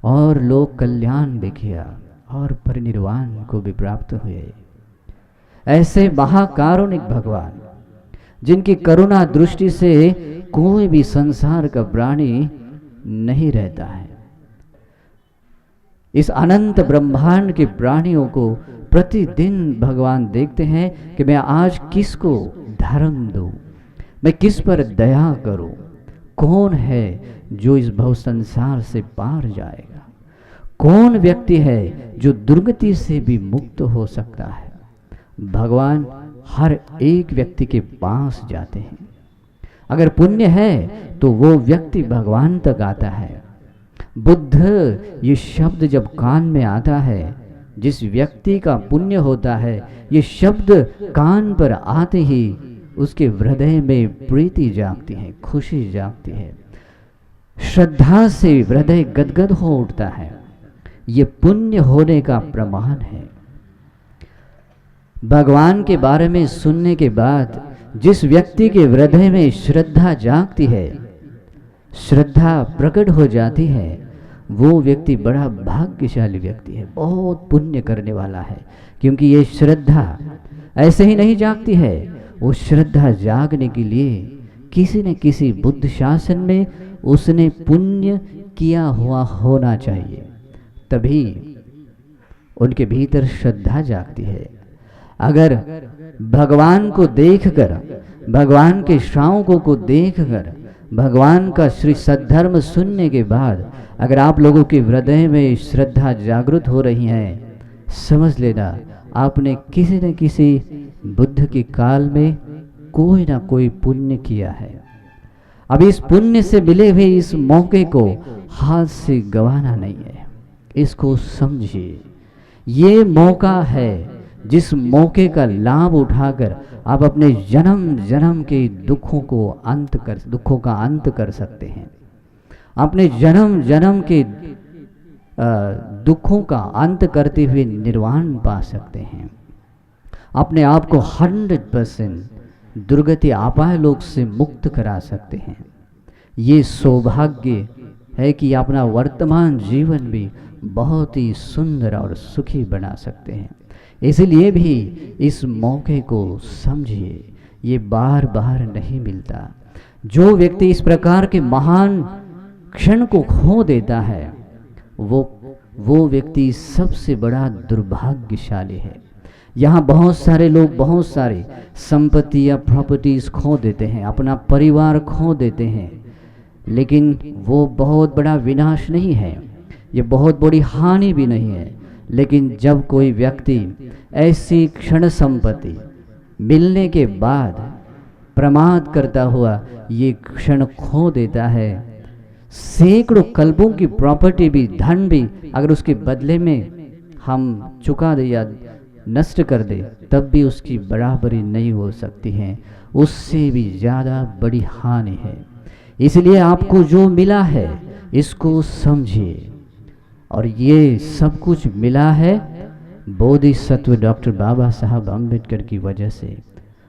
और लोक कल्याण भी किया और परिनिर्वाण को भी प्राप्त हुए। ऐसे महाकारुणिक भगवान जिनकी करुणा दृष्टि से कोई भी संसार का प्राणी नहीं रहता है। इस अनंत ब्रह्मांड के प्राणियों को प्रतिदिन भगवान देखते हैं कि मैं आज किसको धर्म दूं, मैं किस पर दया करूं, कौन है जो इस भव संसार से पार जाएगा, कौन व्यक्ति है जो दुर्गति से भी मुक्त हो सकता है। भगवान हर एक व्यक्ति के पास जाते हैं। अगर पुण्य है तो वो व्यक्ति भगवान तक आता है। बुद्ध ये शब्द जब कान में आता है, जिस व्यक्ति का पुण्य होता है, ये शब्द कान पर आते ही उसके हृदय में प्रीति जागती है, खुशी जागती है, श्रद्धा से हृदय गदगद हो उठता है। ये पुण्य होने का प्रमाण है। भगवान के बारे में सुनने के बाद जिस व्यक्ति के हृदय में श्रद्धा जागती है, श्रद्धा प्रकट हो जाती है, वो व्यक्ति बड़ा भाग्यशाली व्यक्ति है, बहुत पुण्य करने वाला है। क्योंकि ये श्रद्धा ऐसे ही नहीं जागती है, वो श्रद्धा जागने के लिए किसी न किसी बुद्ध शासन में उसने पुण्य किया हुआ होना चाहिए, तभी उनके भीतर श्रद्धा जागती है। अगर भगवान को देखकर, भगवान के श्रावकों को देखकर, भगवान का श्री सद्धर्म सुनने के बाद अगर आप लोगों के हृदय में श्रद्धा जागृत हो रही है, समझ लेना आपने किसी न किसी बुद्ध के काल में कोई ना कोई पुण्य किया है। अब इस पुण्य से मिले हुए इस मौके को हाथ से गंवाना नहीं है, इसको समझिए। ये मौका है जिस मौके का लाभ उठाकर आप अपने जन्म जन्म के दुखों का अंत कर सकते हैं। अपने जन्म जन्म के दुखों का अंत करते हुए निर्वाण पा सकते हैं। अपने आप को 100% दुर्गति आपाय लोक से मुक्त करा सकते हैं। ये सौभाग्य है कि अपना वर्तमान जीवन भी बहुत ही सुंदर और सुखी बना सकते हैं। इसलिए भी इस मौके को समझिए, ये बार बार नहीं मिलता। जो व्यक्ति इस प्रकार के महान क्षण को खो देता है वो व्यक्ति सबसे बड़ा दुर्भाग्यशाली है। यहाँ बहुत सारे लोग बहुत सारे संपत्ति या प्रॉपर्टीज खो देते हैं, अपना परिवार खो देते हैं, लेकिन वो बहुत बड़ा विनाश नहीं है, ये बहुत बड़ी हानि भी नहीं है। लेकिन जब कोई व्यक्ति ऐसी क्षण संपत्ति मिलने के बाद प्रमाद करता हुआ ये क्षण खो देता है, सैकड़ों कल्पों की प्रॉपर्टी भी, धन भी अगर उसके बदले में हम चुका दे या नष्ट कर दे, तब भी उसकी बराबरी नहीं हो सकती है, उससे भी ज़्यादा बड़ी हानि है। इसलिए आपको जो मिला है इसको समझिए, और ये सब कुछ मिला है बोधिसत्व डॉक्टर बाबा साहब अम्बेडकर की वजह से।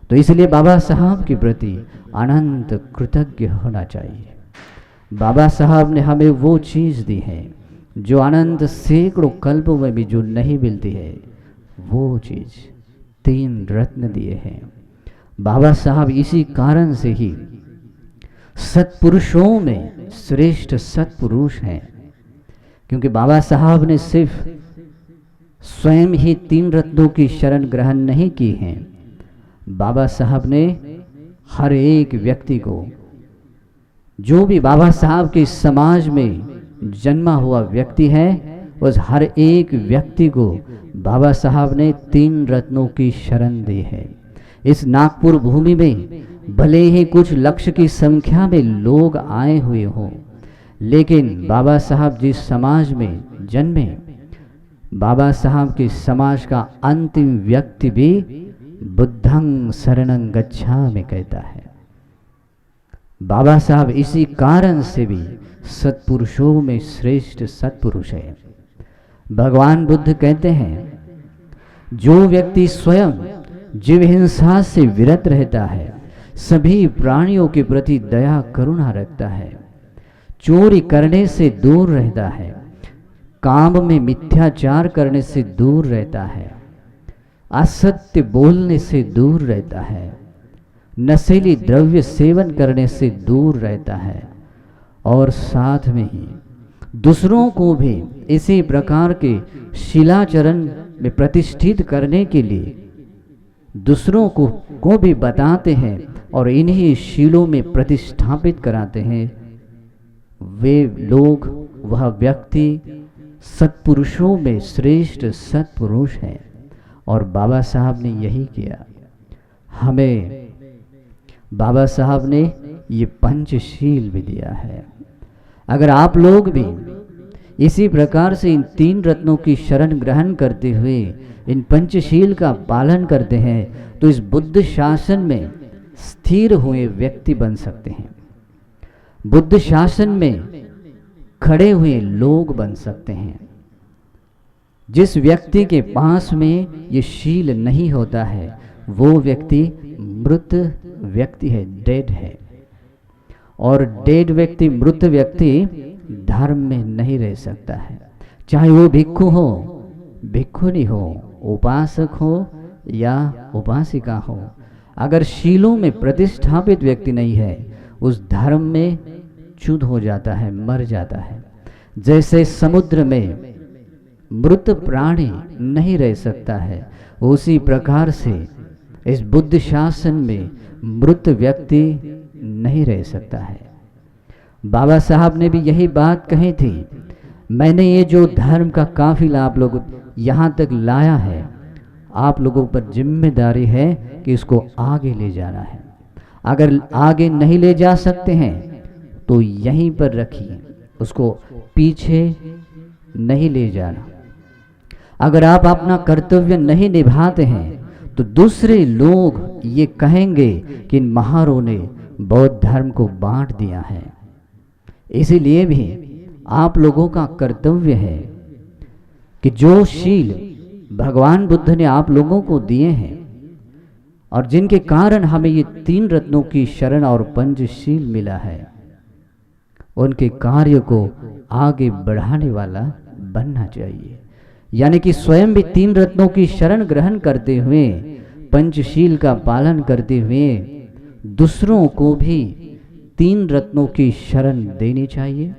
तो इसलिए बाबा साहब के प्रति अनंत कृतज्ञ होना चाहिए। बाबा साहब ने हमें वो चीज़ दी है जो अनंत सैकड़ों कल्पों में भी जो नहीं मिलती है, वो चीज़ 3 रत्न दिए हैं। बाबा साहब इसी कारण से ही सत्पुरुषों में श्रेष्ठ सत्पुरुष हैं, क्योंकि बाबा साहब ने सिर्फ स्वयं ही 3 रत्नों की शरण ग्रहण नहीं की है, बाबा साहब ने हर एक व्यक्ति को, जो भी बाबा साहब के समाज में जन्मा हुआ व्यक्ति है, उस हर एक व्यक्ति को बाबा साहब ने 3 रत्नों की शरण दी है। इस नागपुर भूमि में भले ही कुछ लक्ष्य की संख्या में लोग आए हुए हों, लेकिन बाबा साहब जिस समाज में जन्मे, बाबा साहब के समाज का अंतिम व्यक्ति भी बुद्धं शरणं गच्छामि कहता है। बाबा साहब इसी कारण से भी सत्पुरुषों में श्रेष्ठ सत्पुरुष है। भगवान बुद्ध कहते हैं, जो व्यक्ति स्वयं जीव हिंसा से विरत रहता है, सभी प्राणियों के प्रति दया करुणा रखता है, चोरी करने से दूर रहता है, काम में मिथ्याचार करने से दूर रहता है, असत्य बोलने से दूर रहता है, नशीली द्रव्य सेवन करने से दूर रहता है, और साथ में ही दूसरों को भी इसी प्रकार के शीलाचरण में प्रतिष्ठित करने के लिए दूसरों को भी बताते हैं और इन्हीं शीलों में प्रतिष्ठापित कराते हैं। वे लोग, वह व्यक्ति सत्पुरुषों में श्रेष्ठ सत्पुरुष हैं, और बाबा साहब ने यही किया। हमें बाबा साहब ने ये पंचशील भी दिया है। अगर आप लोग भी इसी प्रकार से इन 3 रत्नों की शरण ग्रहण करते हुए इन पंचशील का पालन करते हैं, तो इस बुद्ध शासन में स्थिर हुए व्यक्ति बन सकते हैं, बुद्ध शासन में खड़े हुए लोग बन सकते हैं। जिस व्यक्ति के पास में ये शील नहीं होता है, वो व्यक्ति मृत व्यक्ति है, डेड है, और डेड व्यक्ति, मृत व्यक्ति धर्म में नहीं रह सकता है। चाहे वो भिक्षु हो, भिक्षुनी हो, उपासक हो या उपासिका हो, अगर शीलों में प्रतिष्ठापित व्यक्ति नहीं है, उस धर्म में च्युत हो जाता है, मर जाता है। जैसे समुद्र में मृत प्राणी नहीं रह सकता है, उसी प्रकार से इस बुद्ध शासन में मृत व्यक्ति नहीं रह सकता है। बाबा साहब ने भी यही बात कही थी, मैंने ये जो धर्म का काफिला आप लोग यहाँ तक लाया है, आप लोगों पर जिम्मेदारी है कि इसको आगे ले जाना है। अगर आगे नहीं ले जा सकते हैं तो यहीं पर रखिए, उसको पीछे नहीं ले जाना। अगर आप अपना कर्तव्य नहीं निभाते हैं तो दूसरे लोग ये कहेंगे कि इन महारों ने बौद्ध धर्म को बांट दिया है। इसीलिए भी आप लोगों का कर्तव्य है कि जो शील भगवान बुद्ध ने आप लोगों को दिए हैं और जिनके कारण हमें ये 3 रत्नों की शरण और पंचशील मिला है, उनके कार्य को आगे बढ़ाने वाला बनना चाहिए। यानी कि स्वयं भी 3 रत्नों की शरण ग्रहण करते हुए, पंचशील का पालन करते हुए दूसरों को भी 3 रत्नों की शरण देनी चाहिए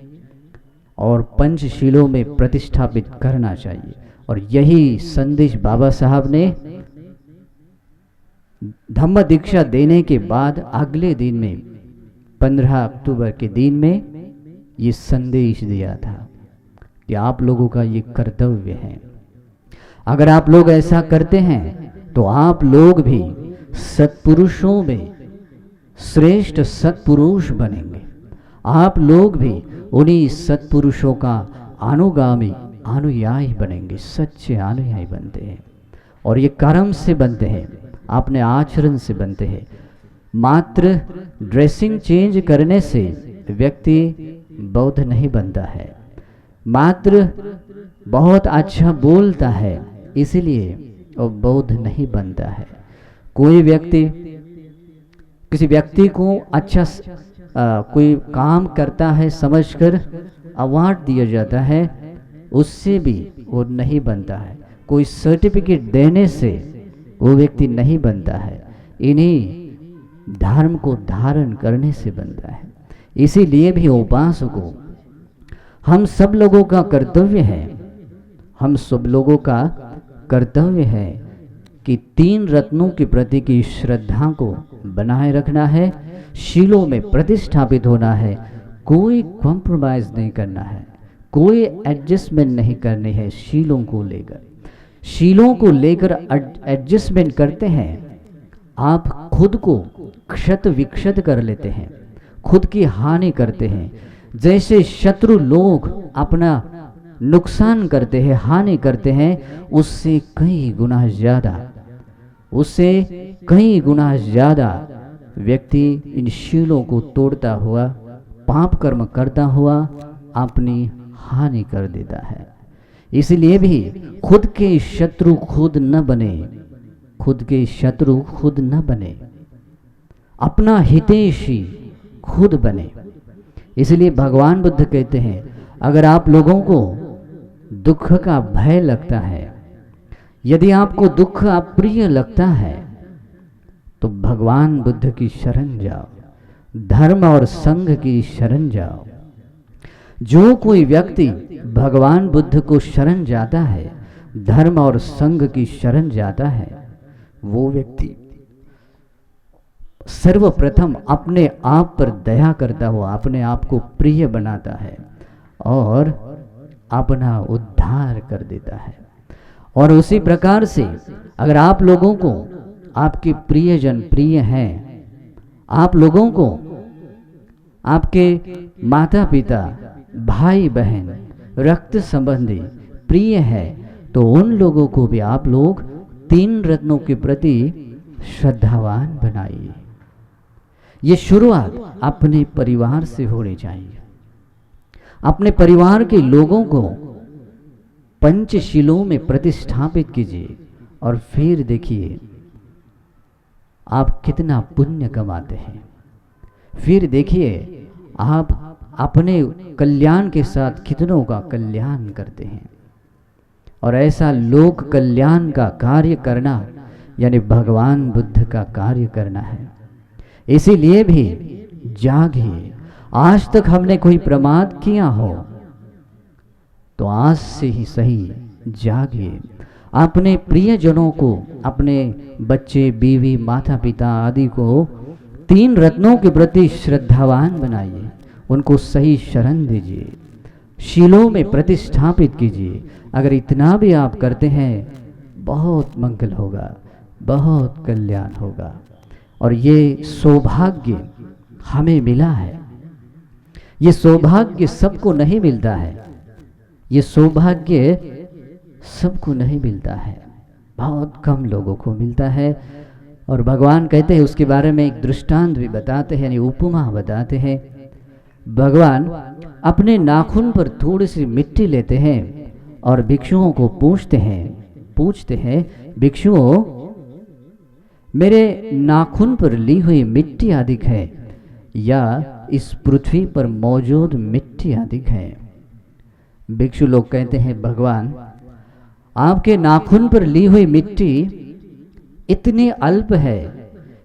और पंचशीलों में प्रतिष्ठापित करना चाहिए। और यही संदेश बाबा साहब ने धम्म दीक्षा देने के बाद अगले दिन में 15 अक्टूबर के दिन में ये संदेश दिया था कि आप लोगों का ये कर्तव्य है। अगर आप लोग ऐसा करते हैं तो आप लोग भी सत्पुरुषों में श्रेष्ठ सत्पुरुष बनेंगे। आप लोग भी उन्हीं सत्पुरुषों का अनुगामी अनुयायी बनेंगे। सच्चे अनुयायी बनते हैं और ये कर्म से बनते हैं, अपने आचरण से बनते हैं। मात्र ड्रेसिंग चेंज करने से व्यक्ति बौद्ध नहीं बनता है। मात्र बहुत अच्छा बोलता है इसलिए वो बौद्ध नहीं बनता है। कोई व्यक्ति किसी व्यक्ति को अच्छा कोई काम करता है समझकर अवार्ड दिया जाता है, उससे भी वो नहीं बनता है। कोई सर्टिफिकेट देने से वो व्यक्ति नहीं बनता है। इन्हीं धर्म को धारण करने से बनता है। इसीलिए भी उपासकों, हम सब लोगों का कर्तव्य है, हम सब लोगों का कर्तव्य है कि 3 रत्नों के प्रति की श्रद्धा को बनाए रखना है, शीलों में प्रतिष्ठापित होना है, कोई कॉम्प्रोमाइज नहीं करना है, कोई एडजस्टमेंट नहीं करनी है। शीलों को लेकर एडजस्टमेंट करते हैं, आप खुद को क्षत विक्षत कर लेते हैं, खुद की हानि करते हैं। जैसे शत्रु लोग अपना नुकसान करते हैं, हानि करते हैं, उससे कई गुना ज्यादा व्यक्ति इन शीलों को तोड़ता हुआ, पाप कर्म करता हुआ अपनी हानि कर देता है। इसलिए भी खुद के शत्रु खुद न बने, अपना हितैषी खुद बने। इसलिए भगवान बुद्ध कहते हैं, अगर आप लोगों को दुख का भय लगता है, यदि आपको दुख अप्रिय लगता है, तो भगवान बुद्ध की शरण जाओ, धर्म और संघ की शरण जाओ। जो कोई व्यक्ति भगवान बुद्ध को शरण जाता है, धर्म और संघ की शरण जाता है, वो व्यक्ति सर्वप्रथम अपने आप पर दया करता हुआ अपने आप को प्रिय बनाता है और अपना उद्धार कर देता है। और उसी प्रकार से अगर आप लोगों को आपके प्रियजन प्रिय हैं, आप लोगों को आपके माता पिता, भाई बहन, रक्त संबंधी प्रिय है, तो उन लोगों को भी आप लोग 3 रत्नों के प्रति श्रद्धावान बनाइए। ये शुरुआत अपने परिवार से होनी चाहिए। अपने परिवार के लोगों को पंचशीलों में प्रतिष्ठापित कीजिए और फिर देखिए आप कितना पुण्य कमाते हैं। फिर देखिए आप अपने कल्याण के साथ कितनों का कल्याण करते हैं। और ऐसा लोक कल्याण का कार्य करना यानी भगवान बुद्ध का कार्य करना है। इसीलिए भी जागिए। आज तक हमने कोई प्रमाद किया हो तो आज से ही सही जागिए। अपने प्रियजनों को, अपने बच्चे, बीवी, माता पिता आदि को 3 रत्नों के प्रति श्रद्धावान बनाइए। उनको सही शरण दीजिए, शीलों में प्रतिष्ठापित कीजिए। अगर इतना भी आप करते हैं, बहुत मंगल होगा, बहुत कल्याण होगा। और ये सौभाग्य हमें मिला है। ये सौभाग्य सबको नहीं मिलता है। ये सौभाग्य सबको नहीं मिलता है, बहुत कम लोगों को मिलता है। और भगवान कहते हैं, उसके बारे में एक दृष्टांत भी बताते हैं, यानी उपमा बताते हैं। भगवान अपने नाखून पर थोड़ी सी मिट्टी लेते हैं और भिक्षुओं को पूछते हैं, भिक्षुओं, मेरे नाखून पर ली हुई मिट्टी अधिक है या इस पृथ्वी पर मौजूद मिट्टी अधिक है? भिक्षु लोग कहते हैं, भगवान आपके नाखून पर ली हुई मिट्टी इतनी अल्प है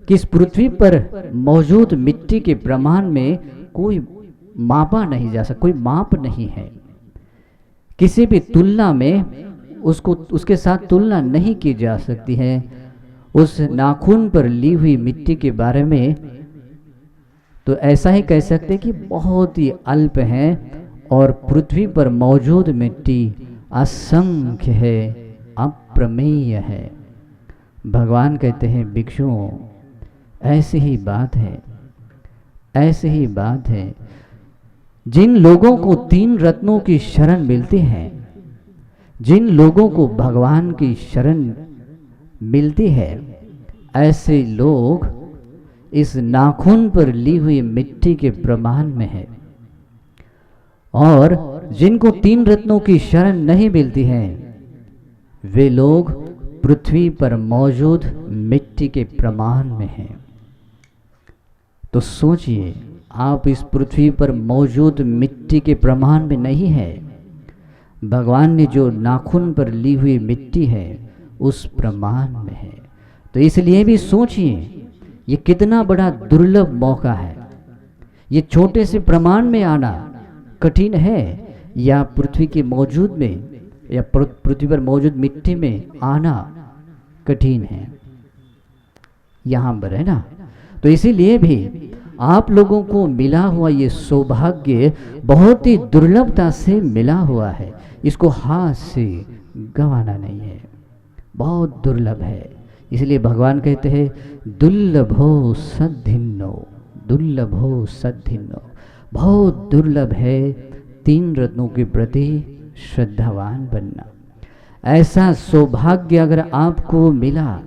कि इस पृथ्वी पर मौजूद मिट्टी के प्रमाण में कोई मापा नहीं जा सकता, कोई माप नहीं है। किसी भी तुलना में उसके साथ तुलना नहीं की जा सकती है। उस नाखून पर ली हुई मिट्टी के बारे में तो ऐसा ही कह सकते कि बहुत ही अल्प है, और पृथ्वी पर मौजूद मिट्टी असंख्य है, अप्रमेय है। भगवान कहते हैं भिक्षुओं, ऐसी ही बात है, ऐसी ही बात है। जिन लोगों को 3 रत्नों की शरण मिलती है, जिन लोगों को भगवान की शरण मिलती है, ऐसे लोग इस नाखून पर ली हुई मिट्टी के प्रमाण में है। और जिनको 3 रत्नों की शरण नहीं मिलती है, वे लोग पृथ्वी पर मौजूद मिट्टी के प्रमाण में हैं। तो सोचिए, आप इस पृथ्वी पर मौजूद मिट्टी के प्रमाण में नहीं है। भगवान ने जो नाखून पर ली हुई मिट्टी है उस प्रमाण में है। तो इसलिए भी सोचिए, ये कितना बड़ा दुर्लभ मौका है। ये छोटे से प्रमाण में आना कठिन है, या पृथ्वी के मौजूद में, या पृथ्वी पर मौजूद मिट्टी में आना कठिन है, यहाँ पर है ना। तो इसीलिए भी आप लोगों को मिला हुआ ये सौभाग्य बहुत ही दुर्लभता से मिला हुआ है। इसको हाथ से गंवाना नहीं है, बहुत दुर्लभ है। इसलिए भगवान कहते हैं दुर्लभो सद्धिन्नो, दुर्लभो सद्धिन्नो। बहुत दुर्लभ है 3 रत्नों के प्रति श्रद्धावान बनना। ऐसा सौभाग्य अगर आपको मिला,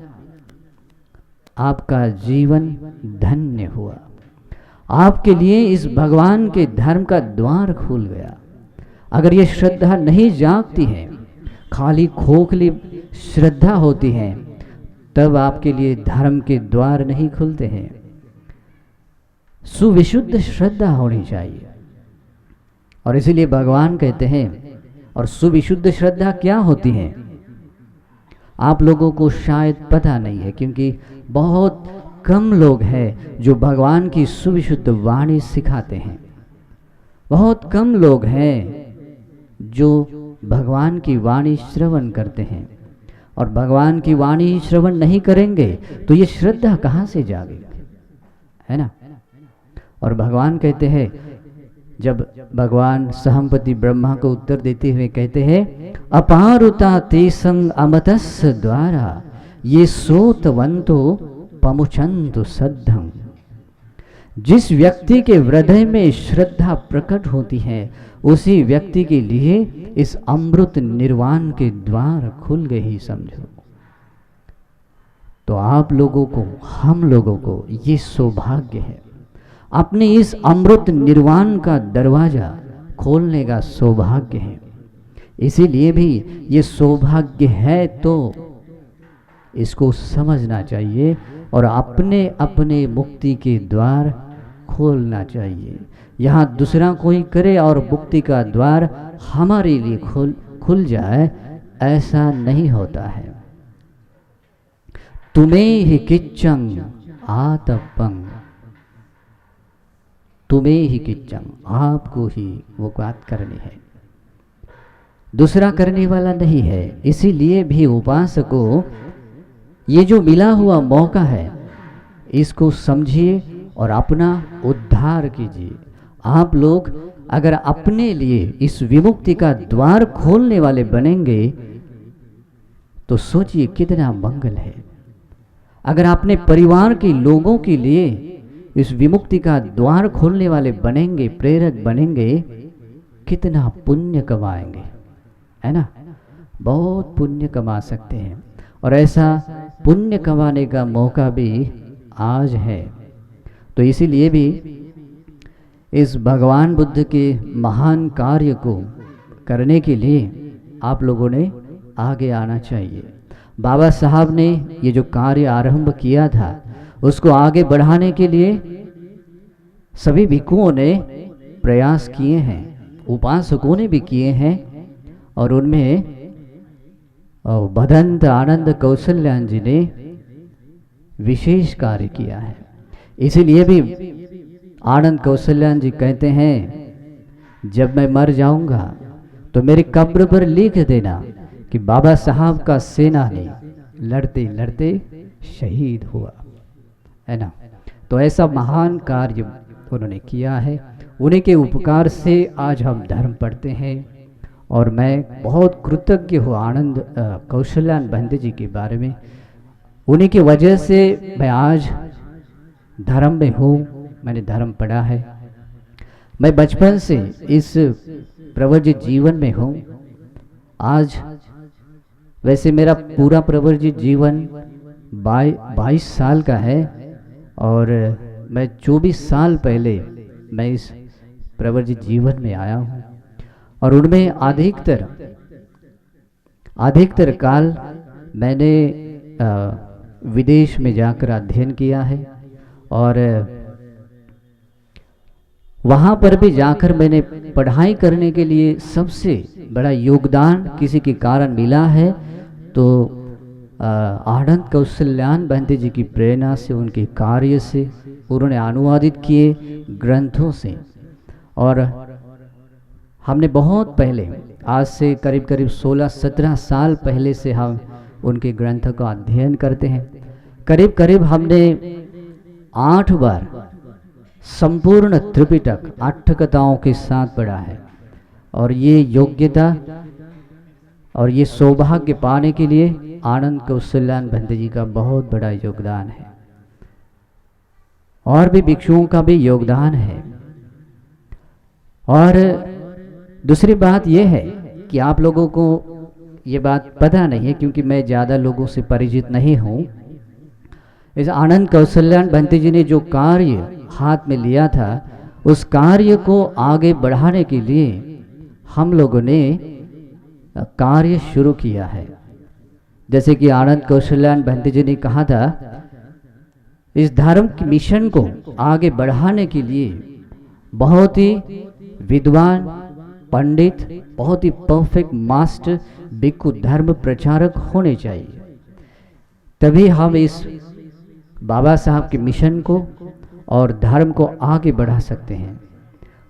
आपका जीवन धन्य हुआ। आपके लिए इस भगवान के धर्म का द्वार खुल गया। अगर ये श्रद्धा नहीं जागती है, खाली खोखली श्रद्धा होती है, तब आपके लिए धर्म के द्वार नहीं खुलते हैं। सुविशुद्ध श्रद्धा होनी चाहिए। और इसीलिए भगवान कहते हैं, और सुविशुद्ध श्रद्धा क्या होती है आप लोगों को शायद पता नहीं है, क्योंकि बहुत कम लोग हैं जो भगवान की सुविशुद्ध वाणी सिखाते हैं। बहुत कम लोग हैं जो भगवान की वाणी श्रवण करते हैं। और भगवान की वाणी श्रवण नहीं करेंगे तो ये श्रद्धा कहाँ से जागेगी, है ना। और भगवान कहते हैं, जब भगवान सहम्पति ब्रह्मा को उत्तर देते हुए कहते हैं, अपारुता तेसंग अमतस् द्वारा ये सोतवंतो पमुचंतु सद्धम। जिस व्यक्ति के हृदय में श्रद्धा प्रकट होती है, उसी व्यक्ति के लिए इस अमृत निर्वाण के द्वार खुल गए ही समझो। तो आप लोगों को, हम लोगों को ये सौभाग्य है, अपने इस अमृत निर्वाण का दरवाजा खोलने का सौभाग्य है। इसीलिए भी ये सौभाग्य है तो इसको समझना चाहिए और अपने अपने मुक्ति के द्वार खोलना चाहिए। यहाँ दूसरा कोई करे और मुक्ति का द्वार हमारे लिए खुल जाए, ऐसा नहीं होता है। तुम्हें ही किच्चंग आतपंग, तुम्हें ही किच्चंग, आपको ही वो बात करनी है, दूसरा करने वाला नहीं है। इसीलिए भी उपासकों, ये जो मिला हुआ मौका है इसको समझिए और अपना उद्धार कीजिए। आप लोग अगर अपने लिए इस विमुक्ति का द्वार खोलने वाले बनेंगे तो सोचिए कितना मंगल है। अगर अपने परिवार के लोगों के लिए इस विमुक्ति का द्वार खोलने वाले बनेंगे, प्रेरक बनेंगे, कितना पुण्य कमाएंगे, है ना। बहुत पुण्य कमा सकते हैं और ऐसा पुण्य कमाने का मौका भी आज है। तो इसीलिए भी इस भगवान बुद्ध के महान कार्य को करने के लिए आप लोगों ने आगे आना चाहिए। बाबा साहब ने ये जो कार्य आरंभ किया था उसको आगे बढ़ाने के लिए सभी भिक्षुओं ने प्रयास किए हैं, उपासकों ने भी किए हैं, और उनमें और भदंत आनंद कौशल्यान जी ने विशेष कार्य किया है। इसीलिए भी आनंद कौशल्यान जी कहते हैं, जब मैं मर जाऊंगा तो मेरी कब्र पर लिख देना कि बाबा साहब का सेनानी लड़ते लड़ते शहीद हुआ, है ना। तो ऐसा महान कार्य उन्होंने किया है। उन्हीं के उपकार से आज हम धर्म पढ़ते हैं और मैं बहुत कृतज्ञ हूँ आनंद कौशल्यान बंदे जी के बारे में। उन्हीं की वजह से मैं आज धर्म में हूँ, मैंने धर्म पढ़ा है। मैं बचपन से इस प्रवर्जित जीवन में हूँ। आज वैसे मेरा पूरा प्रवर्जित जीवन 22 साल का है और मैं 24 साल पहले मैं इस प्रवर्जित जीवन में आया हूँ और उनमें अधिकतर काल मैंने विदेश में जाकर अध्ययन किया है और वहाँ पर भी जाकर मैंने पढ़ाई करने के लिए सबसे बड़ा योगदान किसी के कारण मिला है तो आनंद कौशल्यान बंदे जी की प्रेरणा से, उनके कार्य से, उन्होंने अनुवादित किए ग्रंथों से। और हमने बहुत पहले, आज से करीब करीब 16-17 साल पहले से हम उनके ग्रंथों का अध्ययन करते हैं। करीब करीब हमने 8 बार संपूर्ण त्रिपिटक 8 कथाओं के साथ पढ़ा है और ये योग्यता और ये सौभाग्य पाने के लिए आनंद कौशल्यान बंदे जी का बहुत बड़ा योगदान है और भी भिक्षुओं का भी योगदान है। और दूसरी बात यह है कि आप लोगों को ये बात पता नहीं है क्योंकि मैं ज़्यादा लोगों से परिचित नहीं हूँ। इस आनंद कौशल्यान बंदे जी ने जो कार्य हाथ में लिया था उस कार्य को आगे बढ़ाने के लिए हम लोगों ने कार्य शुरू किया है। जैसे कि आनंद कौशल्यान बंदे जी ने कहा था, इस धर्म की मिशन को आगे बढ़ाने के लिए बहुत ही विद्वान पंडित, बहुत ही परफेक्ट मास्टर भिक्षु धर्म प्रचारक होने चाहिए, तभी हम इस बाबा साहब के मिशन को और धर्म को आगे बढ़ा सकते हैं।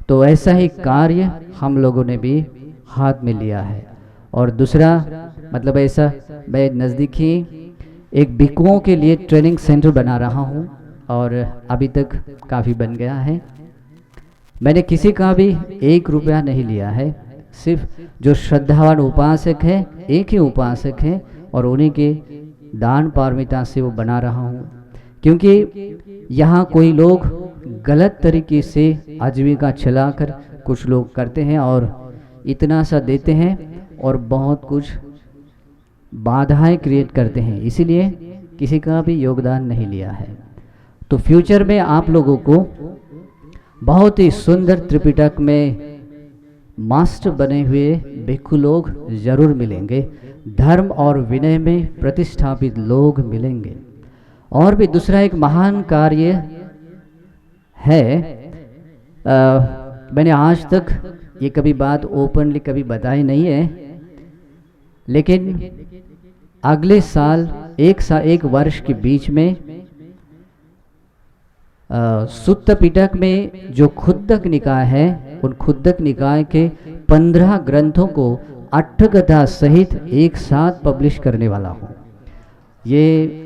तो ऐसा ही कार्य हम लोगों ने भी हाथ में लिया है। और दूसरा मतलब ऐसा, मैं नज़दीकी एक भिक्षुओं के लिए ट्रेनिंग सेंटर बना रहा हूँ और अभी तक काफ़ी बन गया है। मैंने किसी का भी 1 रुपया नहीं लिया है, सिर्फ जो श्रद्धावान उपासक है, एक ही उपासक है और उन्हीं के दान पारमिता से वो बना रहा हूँ। क्योंकि यहाँ कोई लोग गलत तरीके से आजीविका चलाकर कुछ लोग करते हैं और इतना सा देते हैं और बहुत कुछ बाधाएं क्रिएट करते हैं, इसीलिए किसी का भी योगदान नहीं लिया है। तो फ्यूचर में आप लोगों को बहुत ही सुंदर त्रिपिटक में मास्टर बने हुए भिक्षु लोग जरूर मिलेंगे, धर्म और विनय में प्रतिष्ठापित लोग मिलेंगे। और भी दूसरा एक महान कार्य है, मैंने आज तक ये कभी बात ओपनली कभी बताई नहीं है, लेकिन अगले साल एक वर्ष के बीच में सुत्त पिटक में जो खुद्दक निकाय है, उन खुद्दक निकाय के 15 ग्रंथों को अट्ठकथा सहित एक साथ पब्लिश करने वाला हूँ। ये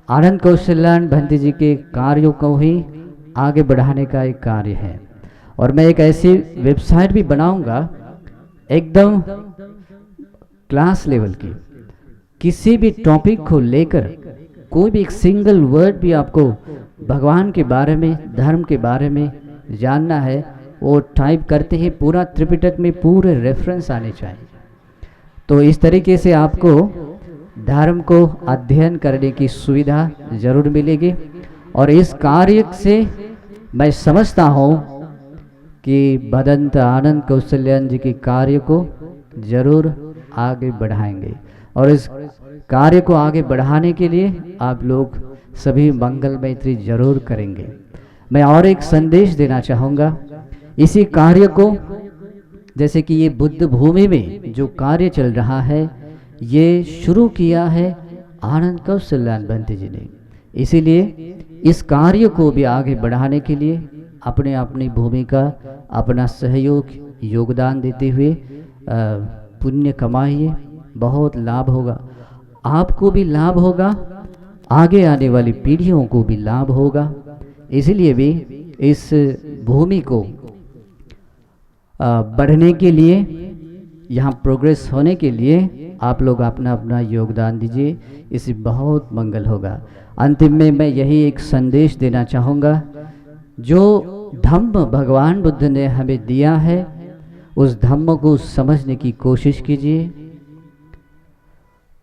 आनंद कौशल्यान बंदे जी के कार्यों को ही आगे बढ़ाने का एक कार्य है। और मैं एक ऐसी वेबसाइट भी बनाऊंगा एकदम क्लास लेवल की, किसी भी टॉपिक को लेकर कोई भी एक सिंगल वर्ड भी आपको भगवान के बारे में, धर्म के बारे में जानना है, वो टाइप करते ही पूरा त्रिपिटक में पूरे रेफरेंस आने चाहिए। तो इस तरीके से आपको धर्म को अध्ययन करने की सुविधा जरूर मिलेगी। और इस कार्य से मैं समझता हूँ कि भदंत आनंद कौशल्यान जी के कार्य को जरूर आगे बढ़ाएंगे और इस कार्य को आगे बढ़ाने के लिए आप लोग सभी मंगल मैत्री जरूर करेंगे। मैं और एक संदेश देना चाहूँगा इसी कार्य को, जैसे कि ये बुद्ध भूमि में जो कार्य चल रहा है, ये शुरू किया है आनंद कौशल्यान बंते जी ने। इसीलिए इस कार्य को भी आगे बढ़ाने के लिए अपने अपनी भूमिका, अपना सहयोग, योगदान देते हुए पुण्य कमाइए, बहुत लाभ होगा। आपको भी लाभ होगा, आगे आने वाली पीढ़ियों को भी लाभ होगा। इसलिए भी इस भूमि को बढ़ने के लिए, यहाँ प्रोग्रेस होने के लिए आप लोग अपना अपना योगदान दीजिए, इससे बहुत मंगल होगा। अंतिम में मैं यही एक संदेश देना चाहूँगा, जो धम्म भगवान बुद्ध ने हमें दिया है उस धम्म को समझने की कोशिश कीजिए,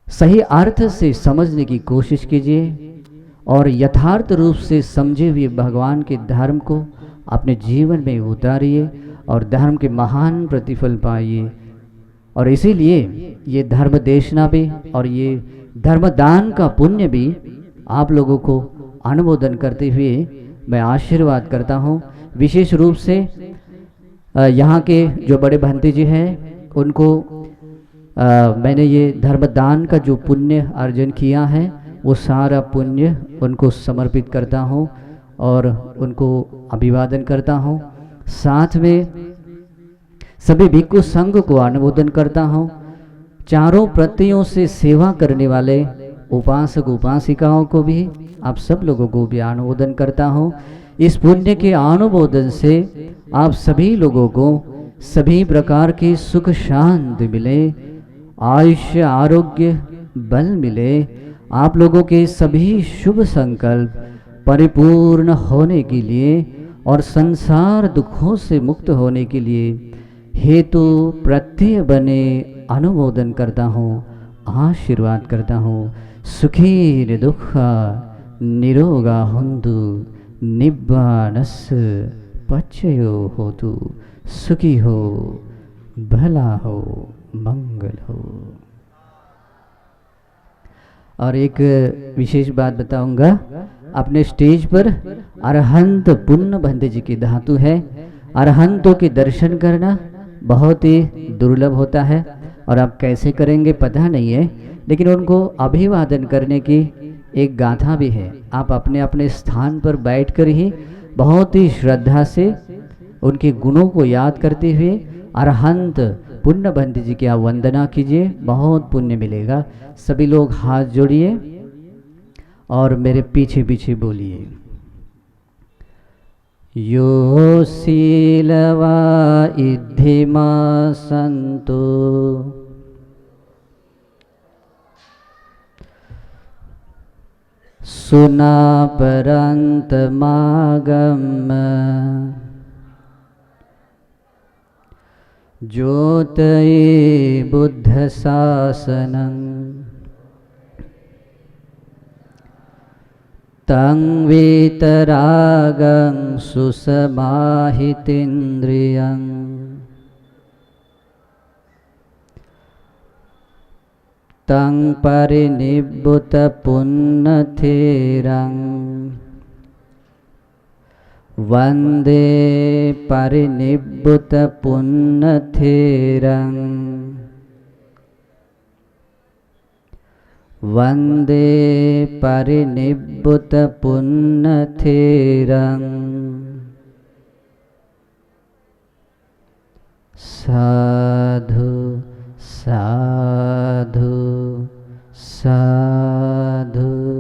सही अर्थ से समझने की कोशिश कीजिए और यथार्थ रूप से समझे हुए भगवान के धर्म को अपने जीवन में उतारिए और धर्म के महान प्रतिफल पाइए। और इसीलिए ये धर्म देशना भी और ये धर्मदान का पुण्य भी आप लोगों को अनुमोदन करते हुए मैं आशीर्वाद करता हूँ। विशेष रूप से यहाँ के जो बड़े भंते जी हैं उनको मैंने ये धर्मदान का जो पुण्य अर्जन किया है वो सारा पुण्य उनको समर्पित करता हूँ और उनको अभिवादन करता हूँ। साथ में सभी भिक्षु संघ को अनुमोदन करता हूँ। चारों प्रतियों से सेवा करने वाले उपासक उपासिकाओं को भी, आप सब लोगों को भी अनुमोदन करता हूँ। इस पुण्य के अनुमोदन से आप सभी लोगों को सभी प्रकार की सुख शांति मिले, आयुष्य आरोग्य बल मिले, आप लोगों के सभी शुभ संकल्प परिपूर्ण होने के लिए और संसार दुखों से मुक्त होने के लिए हेतु प्रत्यय बने अनुमोदन करता हूँ, आशीर्वाद करता हूँ। सुखी दुखा निरोगा हुंदु निब्बानस पच्चयो होतु। सुखी हो, भला हो, मंगल हो। और एक विशेष बात बताऊंगा, अपने स्टेज पर अरहंत पुण्य बंदे जी की धातु है। अरहंतों के दर्शन करना बहुत ही दुर्लभ होता है और आप कैसे करेंगे पता नहीं है, लेकिन उनको अभिवादन करने की एक गाथा भी है। आप अपने अपने स्थान पर बैठकर ही बहुत ही श्रद्धा से उनके गुणों को याद करते हुए अरहंत पुण्य बंदे जी की आप वंदना कीजिए, बहुत पुण्य मिलेगा। सभी लोग हाथ जोड़िए और मेरे पीछे पीछे बोलिए। यो शीलवा इद्धिमा संतो सुना परंत मागम ज्योतये बुद्ध शासनं तं वीतरागं सुसमाहितेन्द्रियं तं परिनिब्बुतपुन्नथेरं वंदे परिनिब्बुतपुन्नथेरं वंदे परिनिब्बुतपुन्नथेरं। साधु साधु साधु।